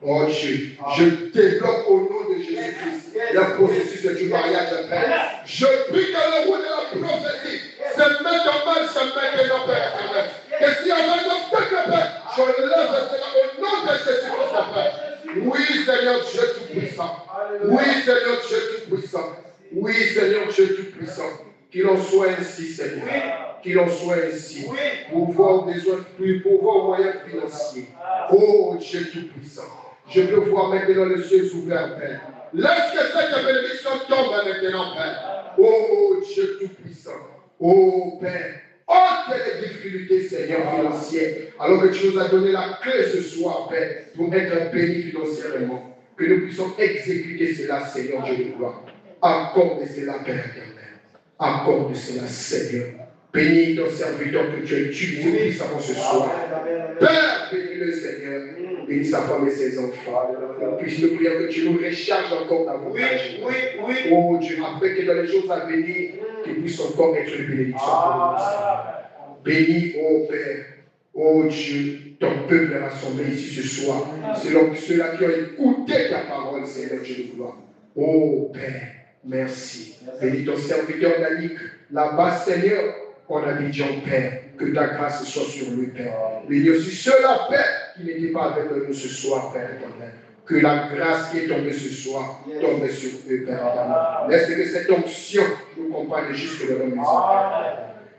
Oh Dieu, je développe au nom de Jésus-Christ le processus du mariage, Père. Je prie que le roi de la prophétie se mette en marche maintenant, Père. Tout-Puissant. Qu'il en soit ainsi, Seigneur. Qu'il en soit ainsi. Pour voir besoin plus, pour voir moyens financiers. Oh Dieu Tout-Puissant. Je peux voir maintenant les cieux ouverts, Père. Laisse que cette bénédiction tombe maintenant, Père. Oh Dieu Tout-Puissant. Oh Père. Ôte les difficultés, Seigneur, financières. Alors que tu nous as donné la clé ce soir, Père, pour être bénis financièrement. Que nous puissions exécuter cela, Seigneur Dieu de gloire. Accorde cela, Père éternel. Accorde cela, Seigneur. Bénis ton serviteur que tu as utilisé puissamment ce soir. Père, bénis-le, Seigneur. Bénis sa femme et ses enfants. Puisse-nous prier que tu nous recharges encore davantage. Oh Dieu, après que dans les jours à venir, qu'il puisse encore être une bénédiction pour nous. Bénis, oh Père, oh Dieu, ton peuple est rassemblé ici ce soir. Selon ceux-là qui ont écouté ta parole, Seigneur Dieu de gloire. Oh Père, merci. Bénis ton serviteur Danick, là-bas, Seigneur, en Abidjan, Père. Que ta grâce soit sur lui, Père. Bénis aussi ceux-là, Père, qui n'étaient pas avec nous ce soir, Père éternel. Que la grâce qui est tombée ce soir tombe sur eux, Père éternel. Laisse que cette onction nous compagne jusque dans la maison.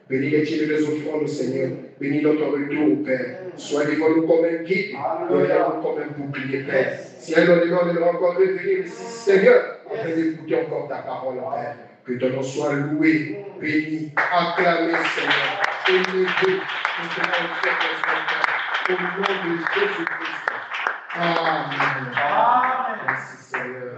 Bénis les tiens de nos offrandes, Seigneur. Bénis notre retour, Père. Sois devant nous comme un guide, derrière nous comme un bouclier, Père. Si un élément de encore revenir ici, Seigneur, afin d'écouter encore ta parole, Père. Que ton nom soit loué, béni, acclamé, Seigneur. Élevé, au nom de Jésus-Christ. Amen. Merci, Seigneur.